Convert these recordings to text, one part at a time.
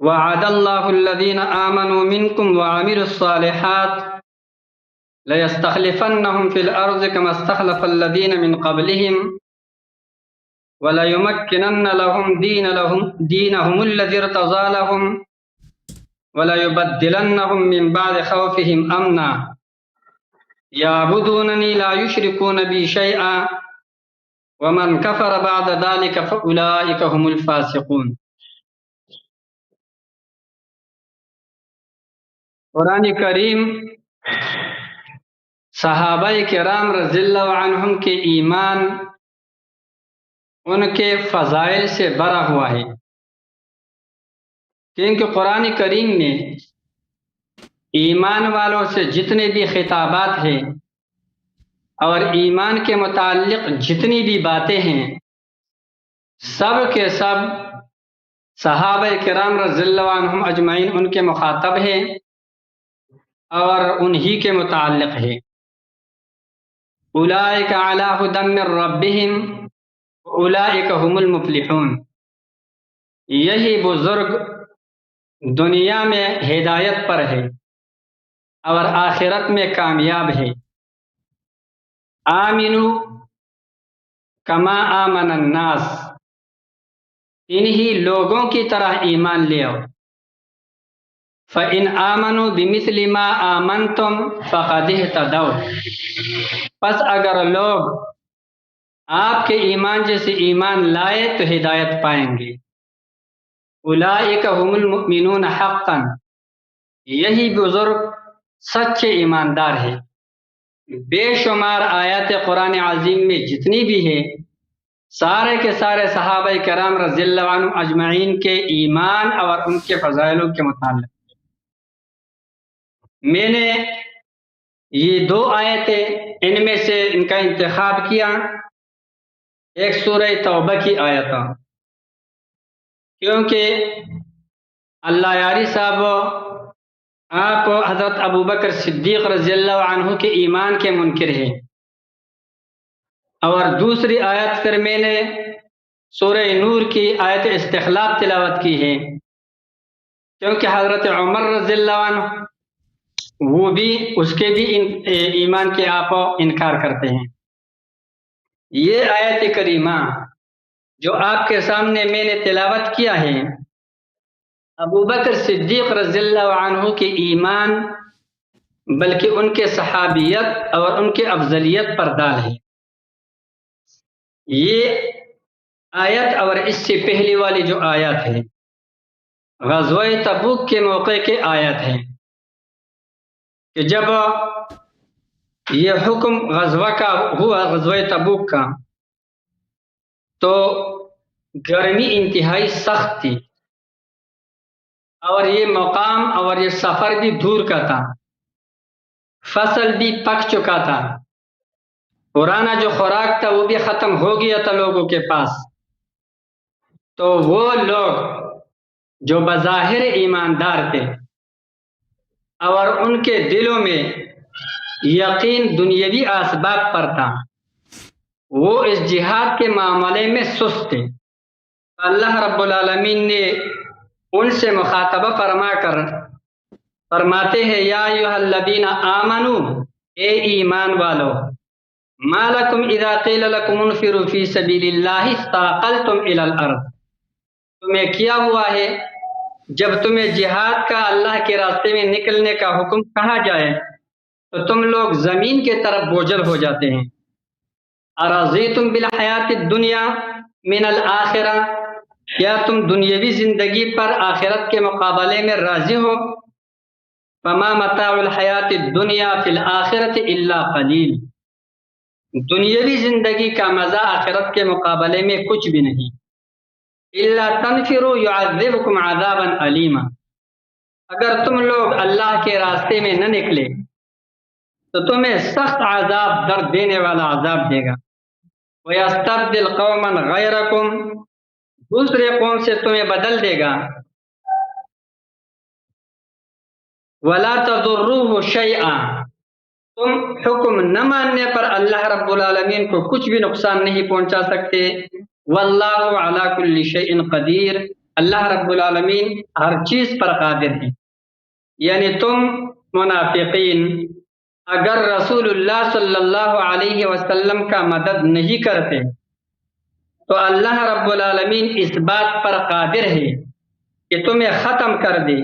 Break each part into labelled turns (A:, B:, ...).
A: وعد الله الذين آمنوا منكم وعملوا الصالحات ليستخلفنهم في الأرض كما استخلف الذين من قبلهم وليمكنن لهم دينهم الذي ارتضى لهم وليبدلنهم من بعد خوفهم أمنا يعبدونني لا يشركون بي شيئا ومن كفر بعد ذلك فأولئك هم الفاسقون۔ قرآن کریم صحابہ کرام رضی اللہ عنہم کے ایمان، ان کے فضائل سے بھرا ہوا ہے، کیونکہ قرآن کریم نے ایمان والوں سے جتنے بھی خطابات ہیں اور ایمان کے متعلق جتنی بھی باتیں ہیں، سب کے سب صحابہ کرام رضی اللہ عنہم اجمعین ان کے مخاطب ہیں اور انہی کے متعلق ہے۔ اولئک علی ھدی من ربہم اولئک هم المفلحون، یہی بزرگ دنیا میں ہدایت پر ہے اور آخرت میں کامیاب ہے۔ آمنو کما آمن الناس، انہی لوگوں کی طرح ایمان لے آؤ۔ فَإِنْ آمَنُوا بِمِثْلِ مَا آمَنْتُمْ فَقَدِ اهْتَدَوْا، پس اگر لوگ آپ کے ایمان جیسے ایمان لائے تو ہدایت پائیں گے۔ اولئک هم المؤمنون حقا، یہی بزرگ سچے ایماندار ہے۔ بے شمار آیات قرآن عظیم میں جتنی بھی ہیں، سارے کے سارے صحابہ کرام رضی اللہ عنہ اجمعین کے ایمان اور ان کے فضائلوں کے متعلق۔ میں نے یہ دو آیتیں ان میں سے ان کا انتخاب کیا، ایک سورہ توبہ کی آیت، کیونکہ اللہ یاری صاحب آپ حضرت ابوبکر صدیق رضی اللہ عنہ کے ایمان کے منکر ہیں، اور دوسری آیت پھر میں نے سورہ نور کی آیت استخلاف تلاوت کی ہے، کیونکہ حضرت عمر رضی اللہ عنہ وہ بھی اس کے بھی ایمان کے آپ انکار کرتے ہیں۔ یہ آیت کریمہ جو آپ کے سامنے میں نے تلاوت کیا ہے، ابوبکر صدیق رضی اللہ عنہ کے ایمان بلکہ ان کے صحابیت اور ان کے افضلیت پر دال ہے۔ یہ آیت اور اس سے پہلی والی جو آیت ہے غزوہ تبوک کے موقع کے آیت ہے، کہ جب یہ حکم غزوہ کا ہوا، غزوہ تبوک کا، تو گرمی انتہائی سخت تھی اور یہ مقام اور یہ سفر بھی دور کا تھا، فصل بھی پک چکا تھا، پرانا جو خوراک تھا وہ بھی ختم ہو گیا تھا لوگوں کے پاس۔ تو وہ لوگ جو بظاہر ایماندار تھے اور ان کے دلوں میں یقین دنیاوی اسباب پر تھا، وہ اس جہاد کے معاملے میں سست تھے۔ اللہ رب العالمین نے ان سے مخاطبہ فرما کر فرماتے ہیں، یا ایھا الذین آمنو، اے ایمان والو، ما لکم اذا قیل لکم انفروا فی سبیل اللہ اثاقلتم الی الارض، تمہیں کیا ہوا ہے جب تمہیں جہاد کا اللہ کے راستے میں نکلنے کا حکم کہا جائے تو تم لوگ زمین کے طرف بوجھل ہو جاتے ہیں۔ ارضیتم بالحیات الدنیا من الآخرہ، کیا تم دنیاوی زندگی پر آخرت کے مقابلے میں راضی ہو؟ فما متاع الحیات الدنیا فی الآخرۃ الا قلیل، دنیاوی زندگی کا مزہ آخرت کے مقابلے میں کچھ بھی نہیں۔ الا تنفروا يعذبكم عذابا علیما، اگر تم لوگ اللہ کے راستے میں نہ نکلے تو تمہیں سخت عذاب، درد دینے والا عذاب دے گا۔ وَيَسْتَبْدِلْ قَوْمًا غَيْرَكُمْ، دوسرے قوم سے تمہیں بدل دے گا۔ وَلَا تَضُرُّوهُ شَيْئًا، تم حکم نہ ماننے پر اللہ رب العالمین کو کچھ بھی نقصان نہیں پہنچا سکتے۔ واللہ علی کل شیء قدیر، اللہ رب العالمین ہر چیز پر قادر ہے. یعنی تم منافقین اگر رسول اللہ صلی اللہ علیہ وسلم کا مدد نہیں کرتے تو اللہ رب العالمین اس بات پر قادر ہے کہ تمہیں ختم کر دے،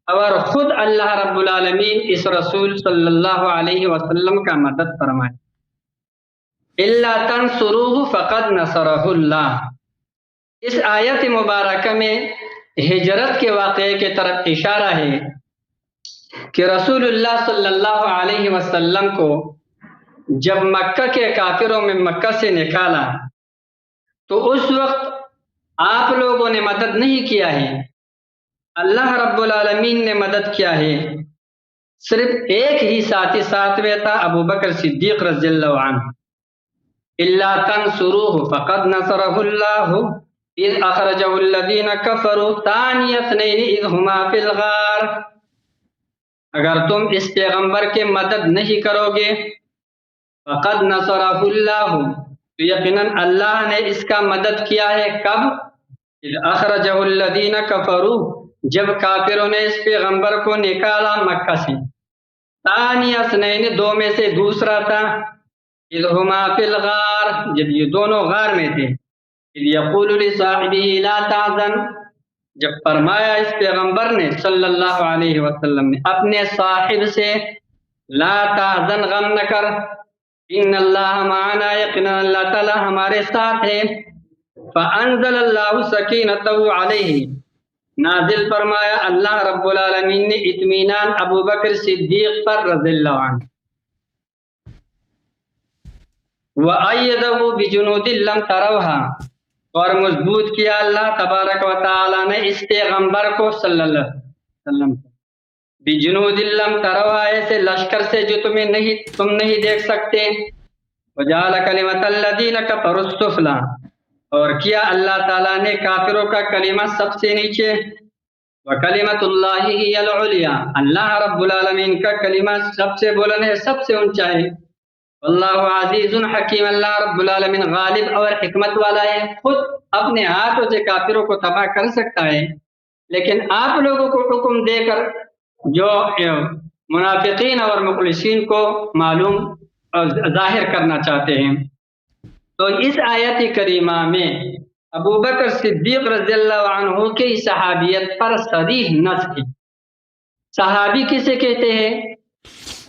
A: اور خود اللہ رب العالمین اس رسول صلی اللہ علیہ وسلم کا مدد فرمائے. الا تنصروه فقد نصرہ اللہ. اس آیت مبارکہ میں ہجرت کے واقعے کی طرف اشارہ ہے کہ رسول اللہ صلی اللہ علیہ وسلم کو جب مکہ کے کافروں میں مکہ سے نکالا تو اس وقت آپ لوگوں نے مدد نہیں کیا ہے، اللہ رب العالمین نے مدد کیا ہے. صرف ایک ہی ساتھی ساتھ میں تھا، ابو بکر صدیق رضی اللہ عنہ. الا تنصروه فقد نصرہ اللہ اذ اخرجہ الذین کفروا ثانی اثنین اذ ہما فی الغار. اگر تم اس پیغمبر کے مدد نہیں کرو گے فقد نصرہ اللہ، تو یقیناً اللہ نے اس کا مدد کیا ہے. کب؟ اذ اخرجہ الذین کفروا، جب کافروں نے اس پیغمبر کو نکالا مکہ سے. ثانی اثنین، دو میں سے دوسرا تھا. اذ ہما فی الغار، جب یہ دونوں غار میں تھے. اذ یقول لصاحبہ لا تحزن، جب فرمایا اس پیغمبر نے صلی اللہ علیہ وسلم نے اپنے صاحب سے لا تحزن، غم نہ کر، ان اللہ معنا، یقینا اللہ تعالی ہمارے ساتھ ہے. فانزل اللہ سکینتہ علیہ، نازل فرمایا اللہ رب العالمین نے اطمینان ابو بکر صدیق پر رضی اللہ عنہ. وَأَيَّدَهُ بِجُنُودٍ لَّمْ تَرَوْهَا، اور مضبوط کیا اللہ تبارک و تعالی نے اس پیغمبر کو صلی اللہ علیہ وسلم بِجُنُودٍ لَّمْ تَرَوْهَا، ایسے لشکر سے جو تم نہیں دیکھ سکتے. وَجَعَلَ كَلِمَةَ الَّذِينَ كَفَرُوا السُّفْلَىٰ، اور کیا اللہ تعالیٰ نے کافروں کا کلمہ سب سے نیچے. وَكَلِمَةُ اللَّهِ هِيَ الْعُلْيَا، اللہ رب العالمین کا کلمہ سب سے بلند ہے، سب سے اونچا ہے. اللہ عزیز حکیم، اللہ رب العالمین غالب اور حکمت والا ہے. خود اپنے ہاتھوں سے کافروں کو تباہ کر سکتا ہے، لیکن آپ لوگوں کو حکم دے کر جو منافقین اور مخلصین کو معلوم اور ظاہر کرنا چاہتے ہیں. تو اس آیت کریمہ میں ابو بکر صدیق رضی اللہ عنہ کی صحابیت پر صریح نص ہے. صحابی کسے کہتے ہیں؟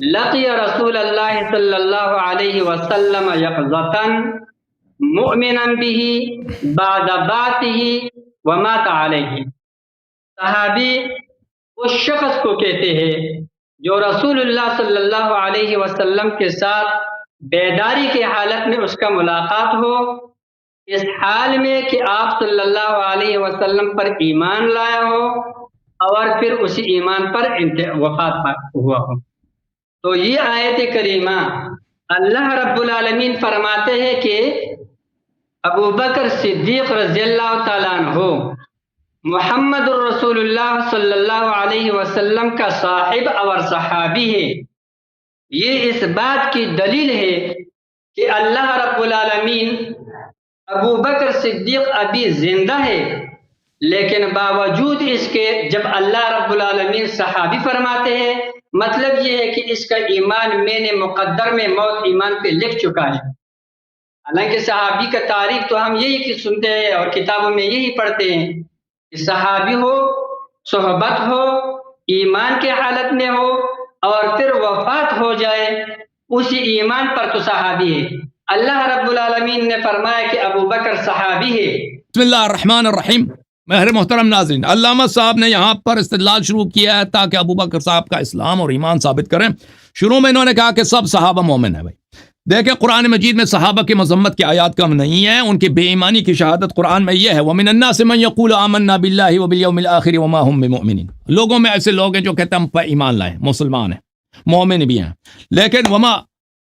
A: لقی رسول اللہ صلی اللہ علیہ وسلم یقظتاً مؤمنا به بعد باته ومات علیہ. صحابی اس شخص کو کہتے ہیں جو رسول اللہ صلی اللہ علیہ وسلم کے ساتھ بیداری کی حالت میں اس کا ملاقات ہو، اس حال میں کہ آپ صلی اللہ علیہ وسلم پر ایمان لایا ہو اور پھر اسی ایمان پر وفات ہوا ہو. تو یہ آیت کریمہ اللہ رب العالمین فرماتے ہیں کہ ابو بکر صدیق رضی اللہ تعالیٰ عنہ محمد الرسول اللہ صلی اللہ علیہ وسلم کا صاحب اور صحابی ہے. یہ اس بات کی دلیل ہے کہ اللہ رب العالمین ابو بکر صدیق ابھی زندہ ہے، لیکن باوجود اس کے جب اللہ رب العالمین صحابی فرماتے ہیں، مطلب یہ ہے کہ اس کا ایمان میں نے مقدر میں موت ایمان پہ لکھ چکا ہے. حالانکہ صحابی کا تعریف تو ہم یہی سنتے ہیں اور کتابوں میں یہی پڑھتے ہیں کہ صحابی ہو، صحبت ہو، ایمان کے حالت میں ہو اور پھر وفات ہو جائے، اسی ایمان پر تو صحابی ہے. اللہ رب العالمین نے فرمایا کہ ابو بکر صحابی ہے.
B: بسم اللہ الرحمن الرحیم. میرے محترم ناظرین، علامہ صاحب نے یہاں پر استدلال شروع کیا ہے تاکہ ابو بکر صاحب کا اسلام اور ایمان ثابت کریں. شروع میں انہوں نے کہا کہ سب صحابہ مومن ہیں. بھائی دیکھیں قرآن مجید میں صحابہ کی مذمت کی آیات کم نہیں ہیں، ان کی بے ایمانی کی شہادت قرآن میں یہ ہے وَمِنَ النَّاسِ مَن يَقُولُ آمَنَّا بِاللَّهِ وَبِالْيَوْمِ الْآخِرِ وَمَا هُم بِمُؤْمِنِينَ. لوگوں میں ایسے لوگ ہیں جو کہتے ہیں ہم پر ایمان لائیں، مسلمان ہیں، مومن بھی ہیں، لیکن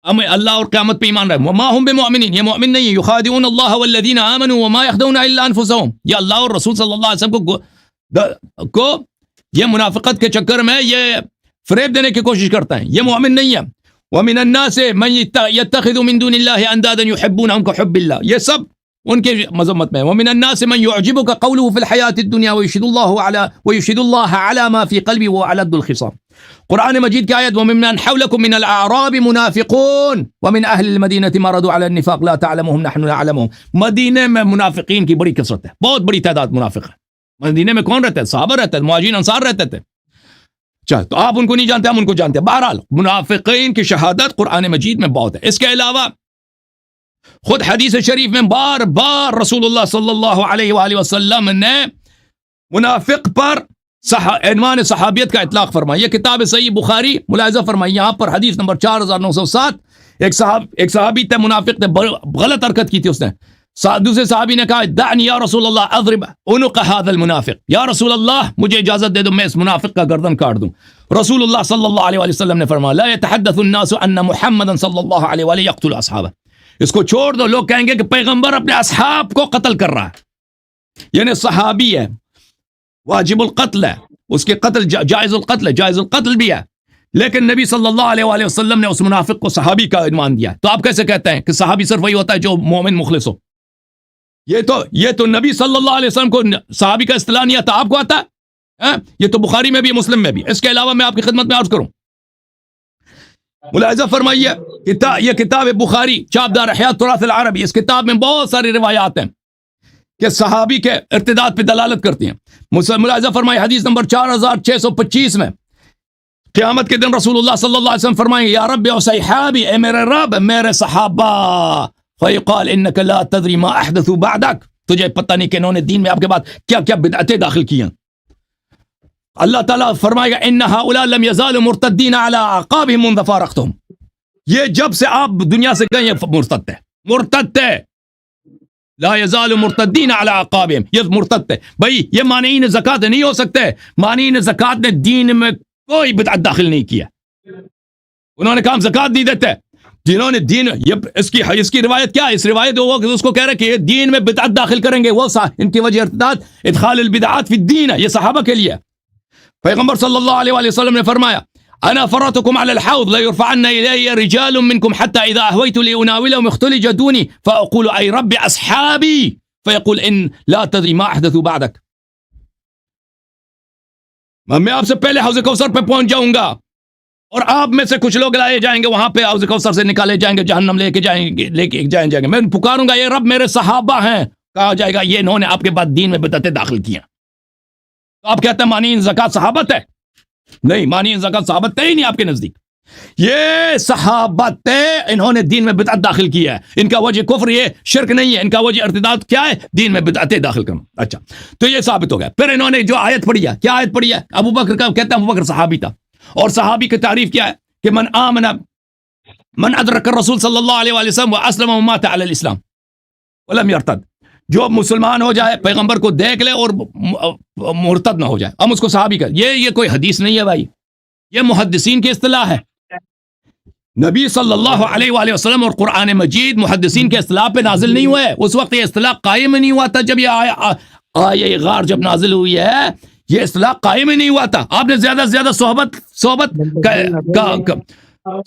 B: ہم اللہ اور قیامت پہ ایمان رہے. وما هم بمؤمنین، یہ مومن نہیں ہے. یخادعون اللہ والذین آمنوا وما یخدعون الا انفسهم. یہ اللہ اور رسول صلی اللہ علیہ وسلم کو یہ منافقت کے چکر میں یہ فریب دینے کی کوشش کرتا ہے. یہ مومن نہیں ہے. ومن الناس من يتخذ من دون الله اندادا يحبونهم كحب الله. یہ سب ان کے مذمت میں. ومن الناس من يعجبك قوله في الحياة الدنيا ويشهد الله على ما في قلبه وألد الخصام. قرآن مجید کی آیت وممن حولكم من الأعراب منافقون ومن أهل المدينة مرضوا على النفاق لا تعلمهم نحن نعلمهم. مدینے میں منافقین کی بڑی کثرت ہے, بہت بڑی تعداد منافق ہے. مدینے میں کون رہتے ہیں؟ صحابہ رہتے ہیں, مہاجرین انصار رہتے تھے. چل تو آپ ان کو نہیں جانتے, ہم ان کو جانتے ہیں. بہرحال منافقین کی شہادت قرآن مجید میں بہت ہے. اس کے علاوہ خود حدیث شریف میں بار بار رسول اللہ صلی اللہ علیہ وآلہ وسلم نے منافق پر عنوان صحابیت کا اطلاق فرمایا. یہ کتاب صحیح بخاری ملاحظہ فرمائی, یہاں پر حدیث نمبر 4907 ایک صحابی تھے, منافق تھے, غلط حرکت کی تھی اس نے. دوسرے صحابی نے کہا دعنی یا رسول اللہ اضرب عنق هذا المنافق, یا رسول اللہ مجھے اجازت دے دو میں اس منافق کا گردن کاٹ دوں. رسول اللہ صلی اللہ علیہ وآلہ وسلم نے فرمایا لا يتحدث الناس ان محمدا صلی اللہ علیہ وآلہ يقتل اصحابه. اس کو چھوڑ دو, لوگ کہیں گے کہ پیغمبر اپنے اصحاب کو قتل کر رہا ہے. یعنی صحابی ہے, واجب القتل ہے, اس کے قتل جائز القتل ہے, جائز القتل بھی ہے, لیکن نبی صلی اللہ علیہ وآلہ وسلم نے اس منافق کو صحابی کا عنوان دیا. تو آپ کیسے کہتے ہیں کہ صحابی صرف وہی ہوتا ہے جو مومن مخلص ہو؟ یہ تو نبی صلی اللہ علیہ وسلم کو صحابی کا اصطلاح نہیں آتا, آپ کو آتا ہے. یہ تو بخاری میں بھی, مسلم میں بھی. اس کے علاوہ میں آپ کی خدمت میں عرض کروں, ملاحظہ فرمائیے یہ کتاب بخاری چاپدار احیاء تراث العربی, اس کتاب میں بہت ساری روایات ہیں کہ صحابی کے ارتداد پہ دلالت کرتی ہیں. ملاحظہ فرمائیے حدیث نمبر 4625 میں قیامت کے دن رسول اللہ صلی اللہ علیہ وسلم فرمائیں یا رب و صحابی, اے میرے رب میرے صحابہ. فیقال انک لا تدری ما احدثوا بعدک, تجھے پتہ نہیں کہ انہوں نے دین میں آپ کے بعد کیا کیا بدعتیں داخل کی ہیں. اللہ تعالیٰ فرمائے گا ان هؤلاء لم يزالوا مرتدین علی اعقابهم منذ فارقتهم. یہ جب سے آپ دنیا سے گئے ہیں مرتد تھے. لا يزال مرتدین علی اعقابهم, یہ مرتد تھے. بھائی یہ مانعین زکات نہیں ہو سکتے. مانعین زکات نے دین میں کوئی بدعت داخل نہیں کیا. انہوں نے کہا ہم زکات نہیں دیتے. جنہوں نے دین اس کی روایت کیا ہے؟ اس روایت وہ اس کو کہہ رہے کہ دین میں بدعت داخل کریں گے, وہ ان کی وجہ ارتداد ادخال البدعات فی الدین ہے. یہ صحابہ کے لیے. پیغمبر صلی اللہ علیہ وآلہ وسلم نے فرمایا انا فرطكم على الحوض لا يرفعن الي رجال منكم حتى اذا اهويت لاناولهم اختلج دوني فاقول اي رب اصحابي فيقول ان لا تدري ما احدثوا بعدك. میں آپ سے پہلے حوض کوثر پہ پہنچ جاؤں گا اور آپ میں سے کچھ لوگ لائے جائیں گے, وہاں پہ حوض کوثر سے نکالے جائیں گے, جہنم لے کے جائیں گے. میں پکاروں گا یہ رب میرے صحابہ ہیں, کہا جائے گا یہ انہوں نے آپ کے بعد دین میں بدعتیں داخل کی ہیں. تو آپ کہتے ہیں مانعین زکات صحابت ہے؟ نہیں, مانعین زکات صحابت ہے ہی نہیں آپ کے نزدیک. یہ صحابت ہے, انہوں نے دین میں بدعت داخل کی ہے. ان کا وجہ کفر یہ شرک نہیں ہے, ان کا وجہ ارتداد کیا ہے؟ دین میں بدعتیں داخل کرنا. اچھا تو یہ ثابت ہو گیا. پھر انہوں نے جو آیت پڑھی ہے, کیا آیت پڑھی ہے؟ ابو بکر کا کہتے ہیں ابو بکر صحابی تھا, اور صحابی کی تعریف کیا ہے کہ من ادرک الرسول صلی اللہ علیہ وآلہ وسلم واسلم ومات علی الاسلام ولم یرتد. جو مسلمان ہو جائے, پیغمبر کو دیکھ لے اور مرتد نہ ہو جائے, ہم اس کو صحابی کر. یہ کوئی حدیث نہیں ہے بھائی, یہ محدثین کی اصطلاح ہے. نبی صلی اللہ علیہ وآلہ وسلم اور قرآن مجید محدثین کے اصطلاح پہ نازل نہیں ہوئے. اس وقت یہ اصطلاح قائم نہیں ہوا تھا. جب یہ آیہ غار جب نازل ہوئی ہے, یہ اصطلاح قائم ہی نہیں ہوا تھا. آپ نے زیادہ سے زیادہ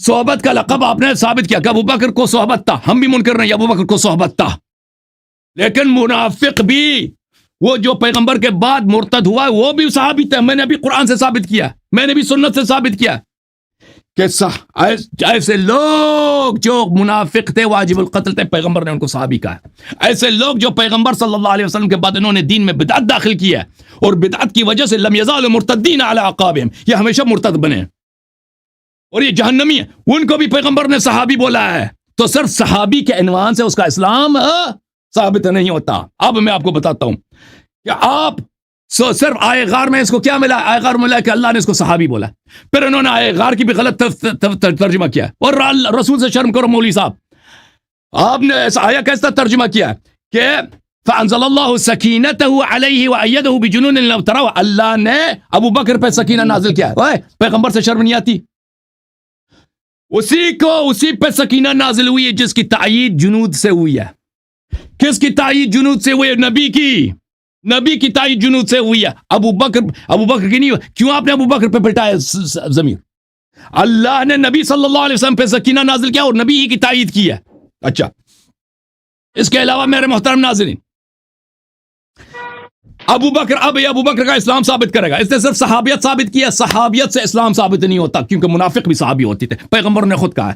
B: صحبت کا لقب آپ نے ثابت کیا کہ ابو بکر کو صحبت تھا. ہم بھی منکر نہیں, ابو بکر کو صحبت تھا. لیکن منافق بھی, وہ جو پیغمبر کے بعد مرتد ہوا ہے, وہ بھی صحابی تھا. میں نے بھی قرآن سے ثابت کیا, میں نے بھی سنت سے ثابت کیا کہ ایسے لوگ جو منافق تھے, واجب القتل تھے, پیغمبر نے ان کو صحابی کہا. ایسے لوگ جو پیغمبر صلی اللہ علیہ وسلم کے بعد انہوں نے دین میں بدعت داخل کی ہے, اور بدعت کی وجہ سے لم یزالوا مرتدین علی اعقابہم, یہ ہمیشہ مرتد بنے اور یہ جہنمی ہیں. ان کو بھی پیغمبر نے صحابی بولا ہے. تو صرف صحابی کے عنوان سے اس کا اسلام ثابت نہیں ہوتا. اب میں آپ کو بتاتا ہوں کہ آپ صرف آئے غار میں اس کو کیا ملا؟ آئے غار ملا کہ اللہ نے اس کو صحابی بولا. پھر انہوں نے آئے غار کی بھی غلط ترجمہ کیا, اور رسول سے شرم کرو مولوی صاحب. آپ نے اس آیہ کیسا ترجمہ کیا کہ فانزل اللہ سکینتہ علیہ وایدہ بجنون لم تروا, اللہ نے ابو بکر پہ سکینہ نازل کیا. پیغمبر سے شرم نہیں آتی؟ اسی پہ سکینہ نازل ہوئی ہے جس کی تائید جنود سے ہوئی ہے. کس کی تائید جنود سے ہوئی ہے؟ نبی کی تائید جنود سے ہوئی ہے. ابو بکر کی نہیں ہوئی. کیوں آپ نے ابو بکر پہ پلٹایا ضمیر؟ اللہ نے نبی صلی اللہ علیہ وسلم پہ سکینہ نازل کیا اور نبی ہی کی تائید کی ہے. اچھا اس کے علاوہ میرے محترم ناظرین، ابو بکر اب یہ ابو بکر کا اسلام ثابت کرے گا. اس نے صرف صحابیت ثابت کیا. صحابیت سے اسلام ثابت نہیں ہوتا، کیونکہ منافق بھی صحابی ہوتے تھے. پیغمبر نے خود کہا ہے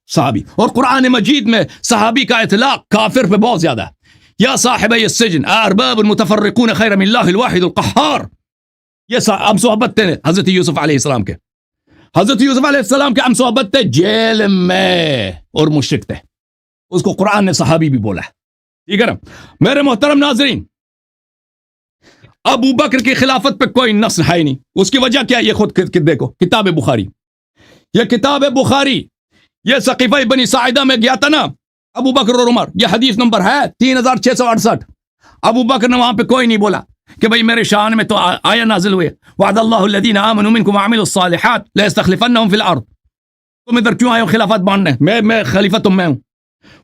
B: صحابی، اور قرآن مجید میں صحابی کا اطلاق کافر پہ بہت زیادہ ہے. یا صاحبی السجن ارباب متفرقون خیر من اللہ الواحد القہار. یہ ہم صحبت تھے حضرت یوسف علیہ السلام کے. حضرت یوسف علیہ السلام کے ہم صحبت تھے جیل میں اور مشرک تھے. اس کو قرآن نے صحابی بھی بولا ہے. ٹھیک ہے نا میرے محترم ناظرین؟ ابو بکر کی خلافت پہ کوئی نص ہے ہی نہیں. اس کی وجہ کیا؟ یہ خود دیکھو کتاب بخاری. یہ کتاب بخاری، یہ ثقیفہ بنی ساعدہ میں گیا تھا نا ابو بکر اور عمر. یہ حدیث نمبر ہے 3668. ابو بکر نے وہاں پہ کوئی نہیں بولا کہ بھئی میرے شان میں تو آیا نازل ہوئے وعد اللہ الذین آمنوا منکم وعملوا الصالحات ليستخلفنهم فی الارض. تم ادھر کیوں آئے ہو خلافت باندھنے؟ میں خلیفہ تم میں ہوں.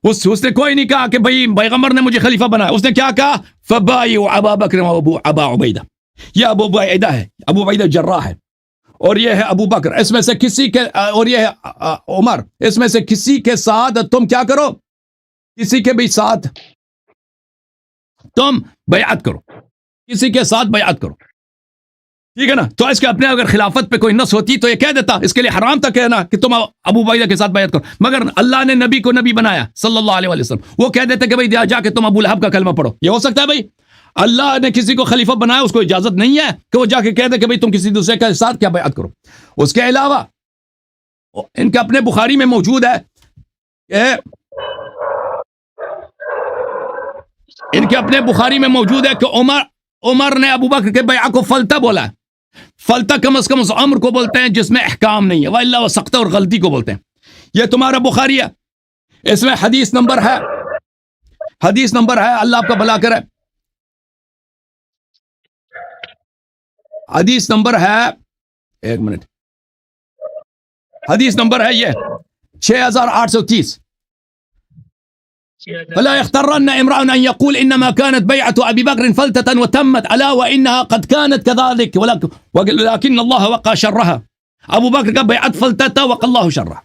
B: اس نے کوئی نہیں کہا کہ بھئی پیغمبر نے مجھے خلیفہ بنایا. اس نے کیا کہا؟ فبایعوا ابا بکر ابا عبیدہ. یہ ابو عبیدہ ہے، ابو عبیدہ جراح ہے، اور یہ ہے ابو بکر. اس میں سے کسی کے، اور یہ ہے عمر. اس میں سے کسی کے ساتھ تم کیا کرو؟ کسی کے بھی ساتھ تم بیعت کرو، کسی کے ساتھ بیعت کرو. ٹھیک ہے نا؟ تو اس کے اپنے اگر خلافت پہ کوئی نص ہوتی تو یہ کہہ دیتا. اس کے لیے حرام تھا کہنا کہ تم ابو عبیدہ کے ساتھ بیعت کرو. مگر اللہ نے نبی کو نبی بنایا صلی اللہ علیہ وسلم. وہ کہہ دیتے کہ بھئی جا کے تم ابو لہب کا کلمہ پڑھو. یہ ہو سکتا ہے بھئی؟ اللہ نے کسی کو خلیفہ بنایا، اس کو اجازت نہیں ہے کہ وہ جا کے کہہ دے کہ بھئی تم کسی دوسرے کے ساتھ کیا بیعت کرو. اس کے علاوہ ان کے اپنے بخاری میں موجود ہے کہ ان کے اپنے بخاری میں موجود ہے کہ عمر نے ابو بکر کے بیعہ کو فلتہ بولا ہے. فلتہ کم از کم اس امر کو بولتے ہیں جس میں احکام نہیں ہے، وَإِلَّا وَسَقْطَ، اور غلطی کو بولتے ہیں. یہ تمہارا بخاری ہے. اس میں حدیث نمبر ہے، اللہ آپ کا بھلا کرے. حدیث نمبر ہے، ایک منٹ، حدیث نمبر ہے یہ 6830. فلا يخترن امرأ ان يقول انما كانت بيعة ابي بكر فلتة وتمت الا وانها قد كانت كذلك ولكن الله وقى شرها. ابو بکر کا بیعت فلتة وقى الله شرها.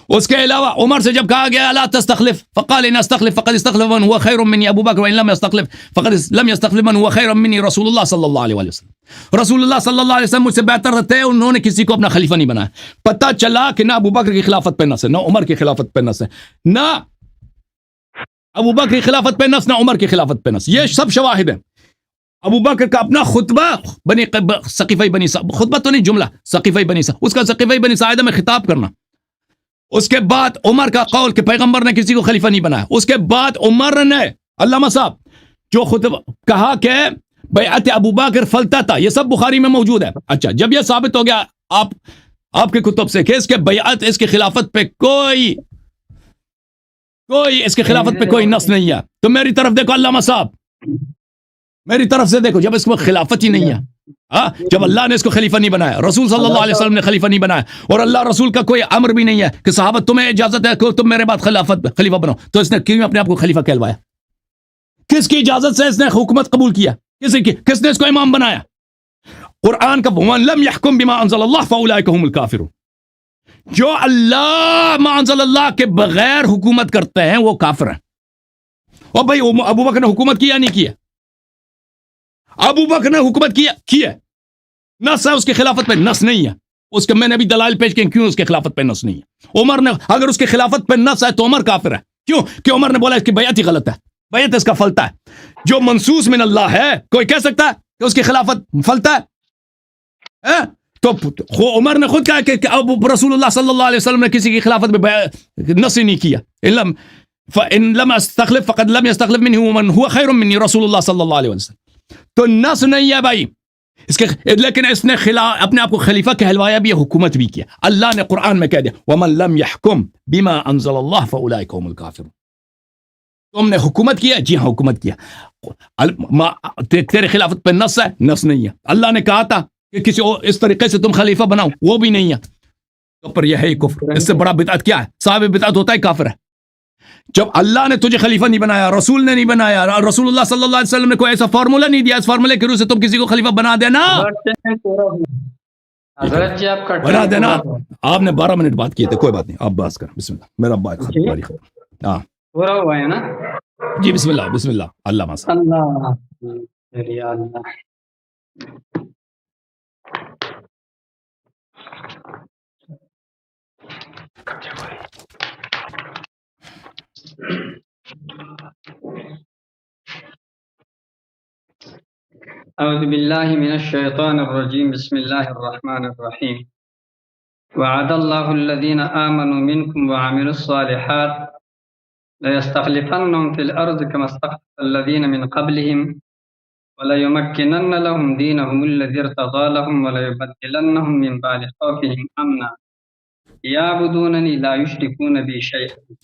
B: اس کے علاوہ عمر سے جب کہا گیا لا تستخلف فقال ان استخلف فقد استخلف من هو خير مني ابو بکر وان لم يستخلف فقد لم يستخلف من هو خير مني رسول الله صلی اللہ علیہ وسلم. رسول اللہ صلی اللہ علیہ وسلم مجھ سے بہتر تھے، انہوں نے کسی کو اپنا خلیفہ نہیں بنایا. پتہ چلا کہ نہ ابو بکر کی خلافت پہ نص ہے، نہ عمر کی خلافت پہ نص ہے، نہ ابو بکر کی خلافت پہ نص، نہ عمر کی خلافت پہ نص. یہ سب شواہد ہیں. ابو بکر کا اپنا خطبہ بنی ثقیفہ بنی خطبہ تو نہیں، جملہ ثقیفہ بنی اس کا ثقیفہ بنی ساعدہ میں خطاب کرنا. اس کے بعد عمر کا قول کہ پیغمبر نے کسی کو خلیفہ نہیں بنایا. اس کے بعد عمر نے علامہ صاحب جو خطبہ کہا کہ بیعت ابو بکر فلتہ تھا، یہ سب بخاری میں موجود ہے. اچھا، جب یہ ثابت ہو گیا آپ کے کتب سے کہ اس کے بیعت، اس کی خلافت پہ کوئی اس کی خلافت پہ کوئی نص نہیں ہے، تو میری طرف دیکھو علامہ صاحب، میری طرف سے دیکھو. جب اس کو خلافت ہی نہیں ہے، جب اللہ نے اس کو خلیفہ نہیں بنایا، رسول صلی اللہ علیہ وسلم نے خلیفہ نہیں بنایا، اور اللہ رسول کا کوئی امر بھی نہیں ہے کہ صحابہ تمہیں اجازت ہے کہ تم میرے بعد خلیفہ بنو، تو اس نے کیوں اپنے آپ کو خلیفہ کہلوایا؟ کس کی اجازت سے اس نے حکومت قبول کیا؟ کس نے اس کو امام بنایا؟ قرآن کا وَمَن لَمْ يَحْكُمْ بِمَا أَنزَلَ اللَّهُ فَأُولَٰئِكَ هُمُ الْكَافِرُونَ. جو اللہ ما انزل اللہ کے بغیر حکومت کرتے ہیں وہ کافر ہیں. اور بھائی ابو بکر نے حکومت کیا نہیں کیا؟ ابو بکر نے حکومت کیا. نص ہے اس کی خلافت پہ نص نہیں ہے. اس کے میں نے بھی دلائل پیش کیے کیوں اس کی خلافت پہ نص نہیں ہے. عمر نے اگر اس کی خلافت پہ نص ہے تو عمر کافر ہے. کیوں؟ کہ عمر نے بولا اس کی بیعت ہی غلط ہے، بیعت اس کا فلتا ہے. جو منصوص من اللہ ہے، کوئی کہہ سکتا ہے کہ اس کی خلافت فلتا ہے؟ تو عمر نے خود کہا کہ ابو رسول اللہ صلی اللہ علیہ وسلم نے کسی کی خلافت میں نص نہیں کیا. فَإِن لَمْ أَسْتَخْلِفْ فَقَدْ لَمْ يَسْتَخْلِفْ مِنْهُ مَنْ هُوَ خَيْرٌ مِنِّي رسول اللہ صلی اللہ علیہ وسلم. تو نص نہیں ہے بھائی اس کے، لیکن اس نے اپنے آپ کو خلیفہ کہلوایا بھی، حکومت بھی کیا. اللہ نے قرآن میں کہہ دیا وَمَن لَمْ يَحْكُمْ بِمَا أَنزَلَ اللَّهُ فَأُولَٰئِكَ هُمُ الْكَافِرُونَ. تم نے حکومت کیا؟ جی ہاں حکومت کیا. تیرے خلافت پہ نص ہے؟ نص نہیں ہے. اللہ نے کہا تھا کہ کسی اور اس طریقے سے تم خلیفہ بناؤ، وہ بھی نہیں ہے. تو پر یہ ہے کفر. اس سے بڑا بدعت کیا ہے؟ صاحب بدعت ہوتا ہے کافر ہے. جب اللہ نے تجھے خلیفہ نہیں بنایا، رسول نے نہیں بنایا، رسول اللہ صلی اللہ علیہ وسلم نے کوئی ایسا فارمولہ نہیں دیا، اس فارمولے کے روح سے تم کسی کو خلیفہ بنا دینا
A: حضرت جی آپ
B: بنا دینا. آپ نے 12 منٹ بات کیے تھے، کوئی بات نہیں، آپ بات کریں. بسم اللہ. میرا بات ختم. ہاں
A: پورا ہوا ہے نا.
B: جی بسم اللہ علامہ صاحب.
A: اللہ یا اللہ. اعوذ باللہ من الشیطان الرجیم. بسم اللہ الرحمن الرحیم. وعد اللہ الذین آمنوا منکم وعملوا الصالحات ليستخلفنهم في الأرض كما استخلف الذين من قبلهم وليمكنن لهم دينهم الذي ارتضى لهم وليبدلنهم من بعد خوفهم أمنا يعبدونني لا يشركون بي شيئا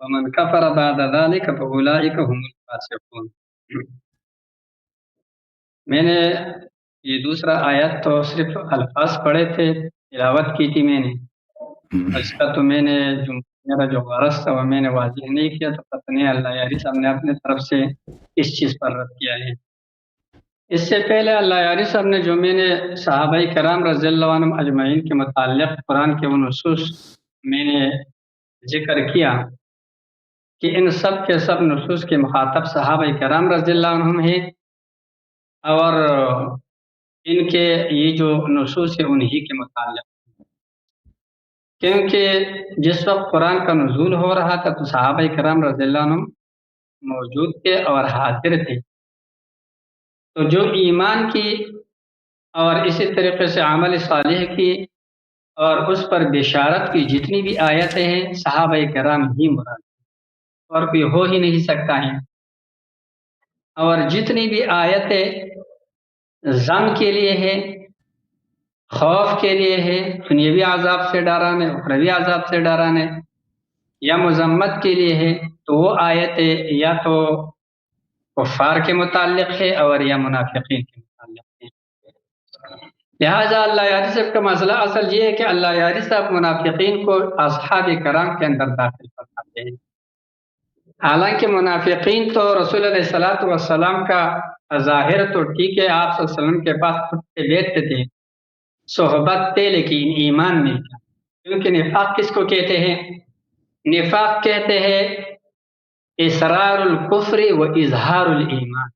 A: ومن كفر بعد ذلك فأولئك هم الفاسقون. میں نے یہ دوسرا آیت تو صرف الفاظ پڑھے تھے، تلاوت کی تھی میں نے، اس کا تو میں نے میرا جو غرض تھا وہ میں نے واضح نہیں کیا، تو پتہ نہیں اللہ یاری صاحب نے اپنے طرف سے اس چیز پر رد کیا ہے. اس سے پہلے اللہ یاری صاحب نے جو میں نے صحابہ کرام رضی اللہ عنہم اجمعین کے متعلق قرآن کے وہ نصوص میں نے ذکر کیا کہ ان سب کے سب نصوص کے مخاطب صحابہ کرام رضی اللہ عنہم ہیں، اور ان کے یہ جو نصوص ہے انہی کے متعلق، کیونکہ جس وقت قرآن کا نزول ہو رہا تھا تو صحابہ کرام رضی اللہ عنہم موجود تھے اور حاضر تھے. تو جو ایمان کی اور اسی طریقے سے عمل صالح کی اور اس پر بشارت کی جتنی بھی آیتیں ہیں صحابہ کرام ہی مراد اور کوئی ہو ہی نہیں سکتا ہے. اور جتنی بھی آیتیں غم کے لیے ہے، خوف کے لیے ہے، دنیاوی عذاب سے ڈرانے، اخروی عذاب سے ڈرانے، یا مذمت کے لیے ہے، تو وہ آیتیں یا تو کفار کے متعلق ہے اور یا منافقین کے متعلق ہے. لہٰذا اللہ یاری صاحب کا مسئلہ اصل یہ ہے کہ اللہ یاری صاحب منافقین کو اصحاب کرام کے اندر داخل فرماتے ہیں. حالانکہ منافقین تو رسول علیہ الصلوۃ والسلام کا ظاہر تو ٹھیک ہے، آپ صلی اللہ علیہ وسلم کے پاس اٹھتے بیٹھتے تھے، صحبت تھے، لیکن ایمان نہیں تھا. کیونکہ نفاق کس کو کہتے ہیں؟ نفاق کہتے ہیں اسرار الکفر و اظہار الایمان،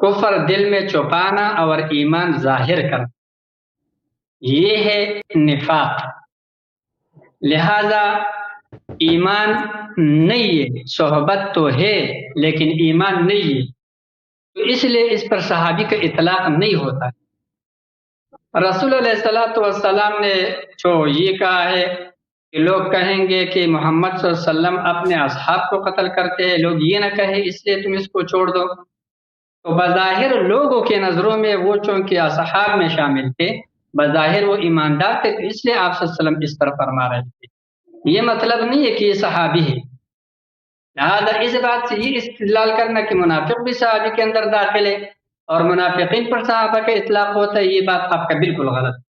A: کفر دل میں چھپانا اور ایمان ظاہر کرنا، یہ ہے نفاق. لہذا ایمان نہیں ہے، صحبت تو ہے لیکن ایمان نہیں ہے، تو اس لیے اس پر صحابی کا اطلاق نہیں ہوتا. رسول علیہ الصلوۃ والسلام نے جو یہ کہا ہے کہ لوگ کہیں گے کہ محمد صلی اللہ علیہ وسلم اپنے اصحاب کو قتل کرتے ہیں، لوگ یہ نہ کہیں اس لیے تم اس کو چھوڑ دو. تو بظاہر لوگوں کے نظروں میں وہ چونکہ اصحاب میں شامل تھے، بظاہر وہ ایماندار تھے، تو اس لیے آپ صلی اللہ علیہ وسلم اس طرح فرما رہے تھے. یہ مطلب نہیں ہے کہ یہ صحابی ہے. لہذا اس بات سے یہ استدلال کرنا کہ منافق بھی صحابی کے اندر داخل ہے اور منافقین پر صحابہ کا اطلاق ہوتا ہے، یہ بات آپ کا بالکل غلط ہے.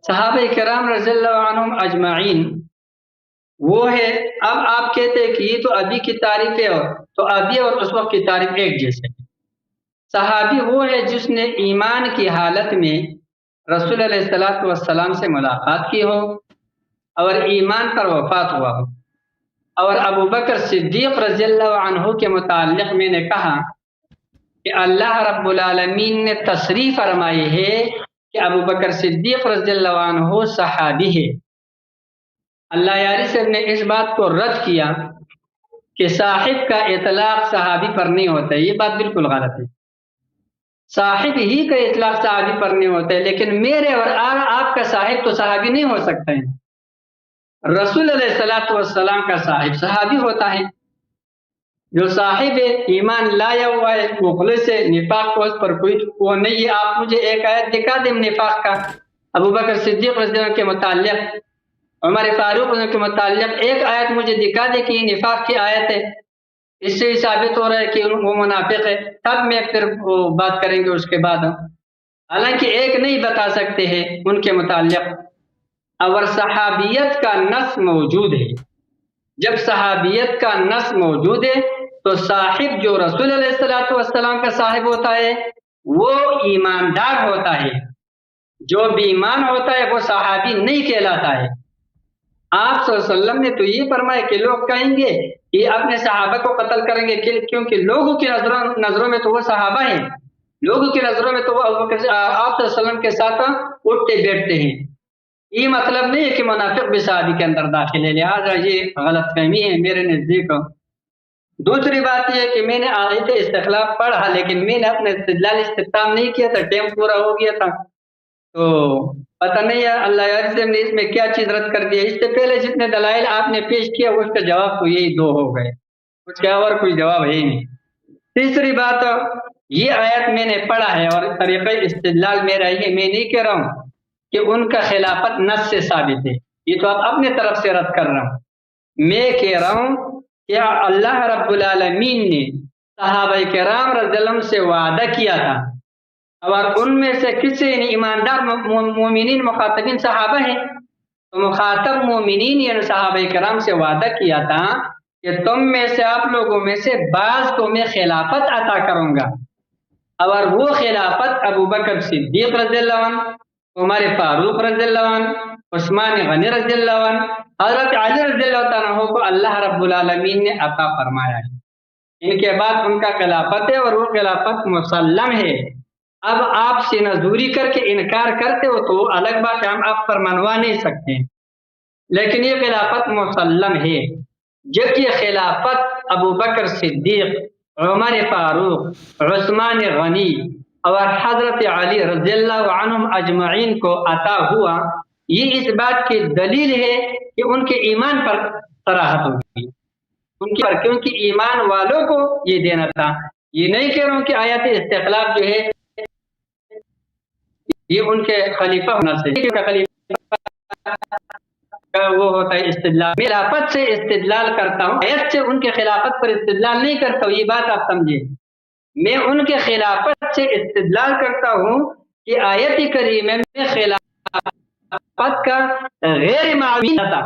A: صحابہ کرام رضی اللہ عنہم اجمعین وہ ہے. اب آپ کہتے ہیں کہ یہ تو ابھی کی تعریف ہے، اور تو ابھی اور اس وقت کی تعریف ایک جیسے ہے. صحابی وہ ہے جس نے ایمان کی حالت میں رسول علیہ الصلوۃ والسلام سے ملاقات کی ہو اور ایمان پر وفات ہوا ہو. اور ابو بکر صدیق رضی اللہ عنہ کے متعلق میں نے کہا کہ اللہ رب العالمین نے تصریح فرمائی ہے کہ ابو بکر صدیق رضی اللہ عنہ صحابی ہے. اللہ یاری صاحب نے اس بات کو رد کیا کہ صاحب کا اطلاق صحابی پر نہیں ہوتا ہے. یہ بات بالکل غلط ہے. صاحب ہی کا اطلاق صحابی پر نہیں ہوتا ہے، لیکن میرے اور آپ کا صاحب تو صحابی نہیں ہو سکتا ہے. رسول علیہ الصلوۃ والسلام کا صاحب صحابی ہوتا ہے. جو صاحب ایمان لایا ہوا ہے، مخلص ہے، نفاق کو اس پر کوئی وہ نہیں ہے. آپ مجھے ایک آیت دکھا دیں نفاق کا، ابو بکر صدیق رضی اللہ عنہ کے متعلق، عمر فاروق رضی اللہ عنہ کے متعلق ایک آیت مجھے دکھا دے کہ یہ نفاق کی آیت ہے. اس سے ثابت ہو رہا ہے کہ وہ منافق ہے. تب میں پھر وہ بات کریں گے اس کے بعد. حالانکہ ایک نہیں بتا سکتے ہیں ان کے متعلق. اور صحابیت کا نص موجود ہے. جب صحابیت کا نص موجود ہے تو صاحب جو رسول علیہ الصلوۃ والسلام کا صاحب ہوتا ہے وہ ایماندار ہوتا ہے. جو بے ایمان ہوتا ہے وہ صحابی نہیں کہلاتا ہے. آپ صلی اللہ علیہ وسلم نے تو یہ فرمایا کہ لوگ کہیں گے یہ اپنے صحابہ کو قتل کریں گے کیونکہ لوگوں کی نظروں میں تو وہ صحابہ ہیں، لوگوں کی نظروں میں تو وہ آپ صلی اللہ علیہ وسلم کے ساتھ اٹھتے بیٹھتے ہیں۔ یہ مطلب نہیں ہے کہ منافق بھی صحابی کے اندر داخل ہے، لہٰذا یہ غلط فہمی ہے میرے نزدیک۔ دوسری بات یہ ہے کہ میں نے آیت استخلاف پڑھا لیکن میں نے اپنے استدلال استخدام نہیں کیا تھا، ٹائم پورا ہو گیا تھا، تو پتہ نہیں ہے اللہ عارف نے اس میں کیا چیز رد کر دیا۔ اس سے پہلے جتنے دلائل آپ نے پیش کیا اس کا جواب تو یہی دو ہو گئے، اس کا اور کوئی جواب ہے ہی نہیں۔ تیسری بات، یہ آیت میں نے پڑھا ہے اور طریقہ استدلال میرا یہ، میں نہیں کہہ رہا ہوں کہ ان کا خلافت نص سے ثابت ہے، یہ تو آپ اپنے طرف سے رد کر رہا ہوں۔ میں کہہ رہا ہوں کہ اللہ رب العالمین نے صحابہ کرام رضی اللہ عنہم سے وعدہ کیا تھا، اور ان میں سے کسی نے ایماندار مومنین مخاطبین صحابہ ہیں، تو مخاطب مومنین یعنی صحابہ کرام سے وعدہ کیا تھا کہ تم میں سے، آپ لوگوں میں سے بعض کو میں خلافت عطا کروں گا، اور وہ خلافت ابو بکر صدیق رضی اللہ عنہ، عمر فاروق رضی اللہ عنہ، عثمان غنی رضی اللہ عنہ، حضرت علی رضی اللہ عنہ کو اللہ رب العالمین نے عطا فرمایا ہے۔ ان کے بعد ان کا خلافت ہے اور وہ خلافت مسلم ہے۔ اب آپ سے نزوری کر کے انکار کرتے ہو تو الگ بات ہے، ہم آپ پر منوا نہیں سکتے، لیکن یہ خلافت مسلم ہے۔ جب یہ خلافت ابو بکر صدیق، عمر فاروق، عثمان غنی اور حضرت علی رضی اللہ عنہم اجمعین کو عطا ہوا، یہ اس بات کی دلیل ہے کہ ان کے ایمان پر صراحت ہوگی، ان کے پر، کیونکہ ایمان والوں کو یہ دینا تھا۔ یہ نہیں کہہ رہا ہوں کہ آیت استخلاف جو ہے یہ ان کے خلیفہ ہونا چاہیے، خلیفہ وہ ہوتا ہے استدلال۔ میں خلافت سے استدلال کرتا ہوں، آیت سے ان کے خلافت پر استدلال نہیں کرتا ہوں، یہ بات آپ سمجھے۔ میں ان کے خلافت سے استدلال کرتا ہوں کہ آیت کریمہ میں خلافت کا غیر معلوم تھا،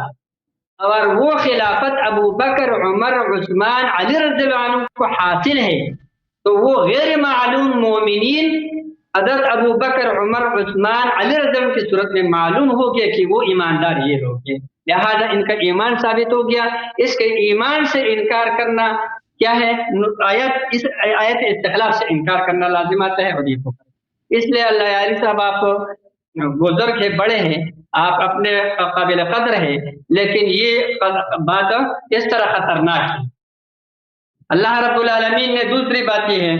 A: اور وہ خلافت ابو بکر، عمر، عثمان، علی رضی اللہ عنہ کو حاصل ہے، تو وہ غیر معلوم مومنین حضرت ابو بکر، عمر، عثمان، علی رضی اللہ عنہ کی صورت میں معلوم ہو گیا کہ وہ ایماندار یہ لوگ ہیں، لہذا ان کا ایمان ثابت ہو گیا۔ اس کے ایمان سے انکار کرنا کیا ہے؟ اس آیت استخلاف سے انکار کرنا لازمات ہے حدیثوں پر۔ اس لیے اللہ علی صاحب آپ بزرگ ہے، بڑے ہیں، آپ اپنے قابل قدر ہے، لیکن یہ بات اس طرح خطرناک ہے۔ اللہ رب العالمین نے دوسری بات یہ ہے،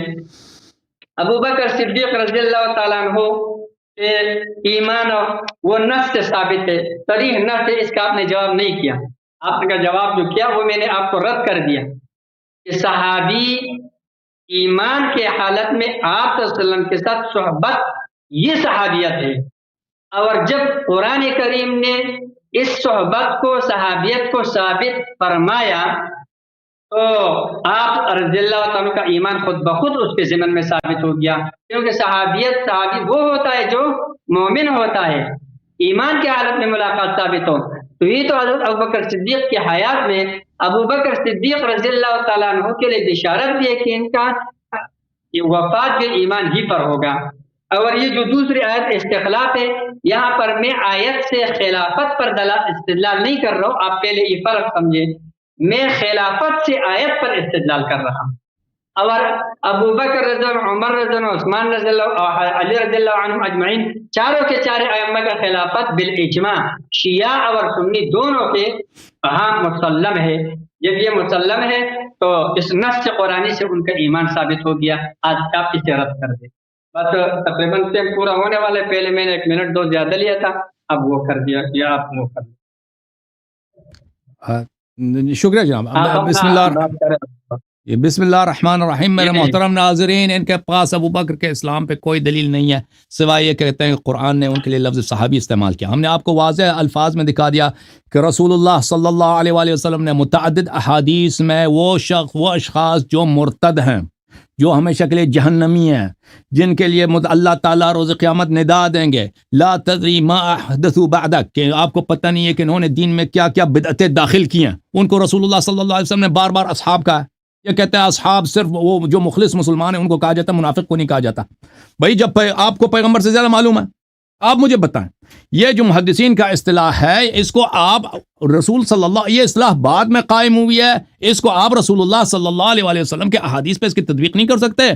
A: ابو بکر صدیق رضی اللہ تعالیٰ عنہ کے ایمان وہ نص سے ثابت ہے، صریح نص ہے، اس کا آپ نے جواب نہیں کیا۔ آپ کا جواب جو کیا وہ میں نے آپ کو رد کر دیا کہ صحابی ایمان کے حالت میں آپ صلی اللہ علیہ وسلم کے ساتھ صحبت، یہ صحابیت ہے، اور جب قرآن کریم نے اس صحبت کو، صحابیت کو ثابت فرمایا تو آپ رضی اللہ عنہ کا ایمان خود بخود اس کے ضمن میں ثابت ہو گیا، کیونکہ صحابی وہ ہوتا ہے جو مومن ہوتا ہے، ایمان کی حالت میں ملاقات ثابت ہو۔ تو یہ تو حضرت ابو بکر صدیق کی حیات میں ابو بکر صدیق رضی اللہ تعالیٰ عنہ کے لیے بشارت بھی ہے کہ ان کا وفات کے ایمان ہی پر ہوگا۔ اور یہ جو دوسری آیت استخلاف ہے، یہاں پر میں آیت سے خلافت پر استدلال نہیں کر رہا ہوں، آپ پہلے یہ فرق سمجھے، میں خلافت سے آیت پر استدلال کر رہا ہوں۔ اور ابو بکر رضی اللہ عنہ، عمر رضی اللہ عنہ، عثمان رضی اللہ عنہ، علی رضی اللہ عنہ اجمعین، چاروں کے چارے ائمہ کا خلافت بالاجماع شیعہ اور سنی دونوں کے ہاں مسلم ہے۔ جب یہ مسلم ہے تو اس نص قرآنی سے ان کا ایمان ثابت ہو گیا۔ آج آپ اسے رد کر دیں، بس تقریباً ٹائم پورا ہونے والے، پہلے میں نے 1 منٹ 2 زیادہ لیا تھا، اب وہ کر دیا، یا آپ وہ کر دیں۔
B: شکریہ جناب۔ بسم اللہ الرحمن الرحیم۔ میرے محترم ناظرین، ان کے پاس ابو بکر کے اسلام پہ کوئی دلیل نہیں ہے سوائے یہ کہتے ہیں کہ قرآن نے ان کے لیے لفظ صحابی استعمال کیا۔ ہم نے آپ کو واضح الفاظ میں دکھا دیا کہ رسول اللہ صلی اللہ علیہ وآلہ وسلم نے متعدد احادیث میں وہ اشخاص جو مرتد ہیں، جو ہمیشہ کے لیے جہنمی ہیں، جن کے لیے اللہ تعالیٰ روز قیامت ندا دیں گے، لا تدری ما احدثوا بعدک، کہ آپ کو پتہ نہیں ہے کہ انہوں نے دین میں کیا کیا بدعتیں داخل کی ہیں، ان کو رسول اللہ صلی اللہ علیہ وسلم نے بار بار اصحاب کہا ہے۔ یہ کہتے ہیں اصحاب صرف وہ جو مخلص مسلمان ہیں ان کو کہا جاتا ہے، منافق کو نہیں کہا جاتا۔ بھائی جب آپ کو پیغمبر سے زیادہ معلوم ہے، آپ مجھے بتائیں یہ جو محدثین کا اصطلاح ہے اس کو آپ رسول صلی اللہ یہ اصطلاح بعد میں قائم ہوئی ہے، اس کو آپ رسول اللہ صلی اللہ علیہ وسلم کے احادیث پہ اس کی تطبیق نہیں کر سکتے؟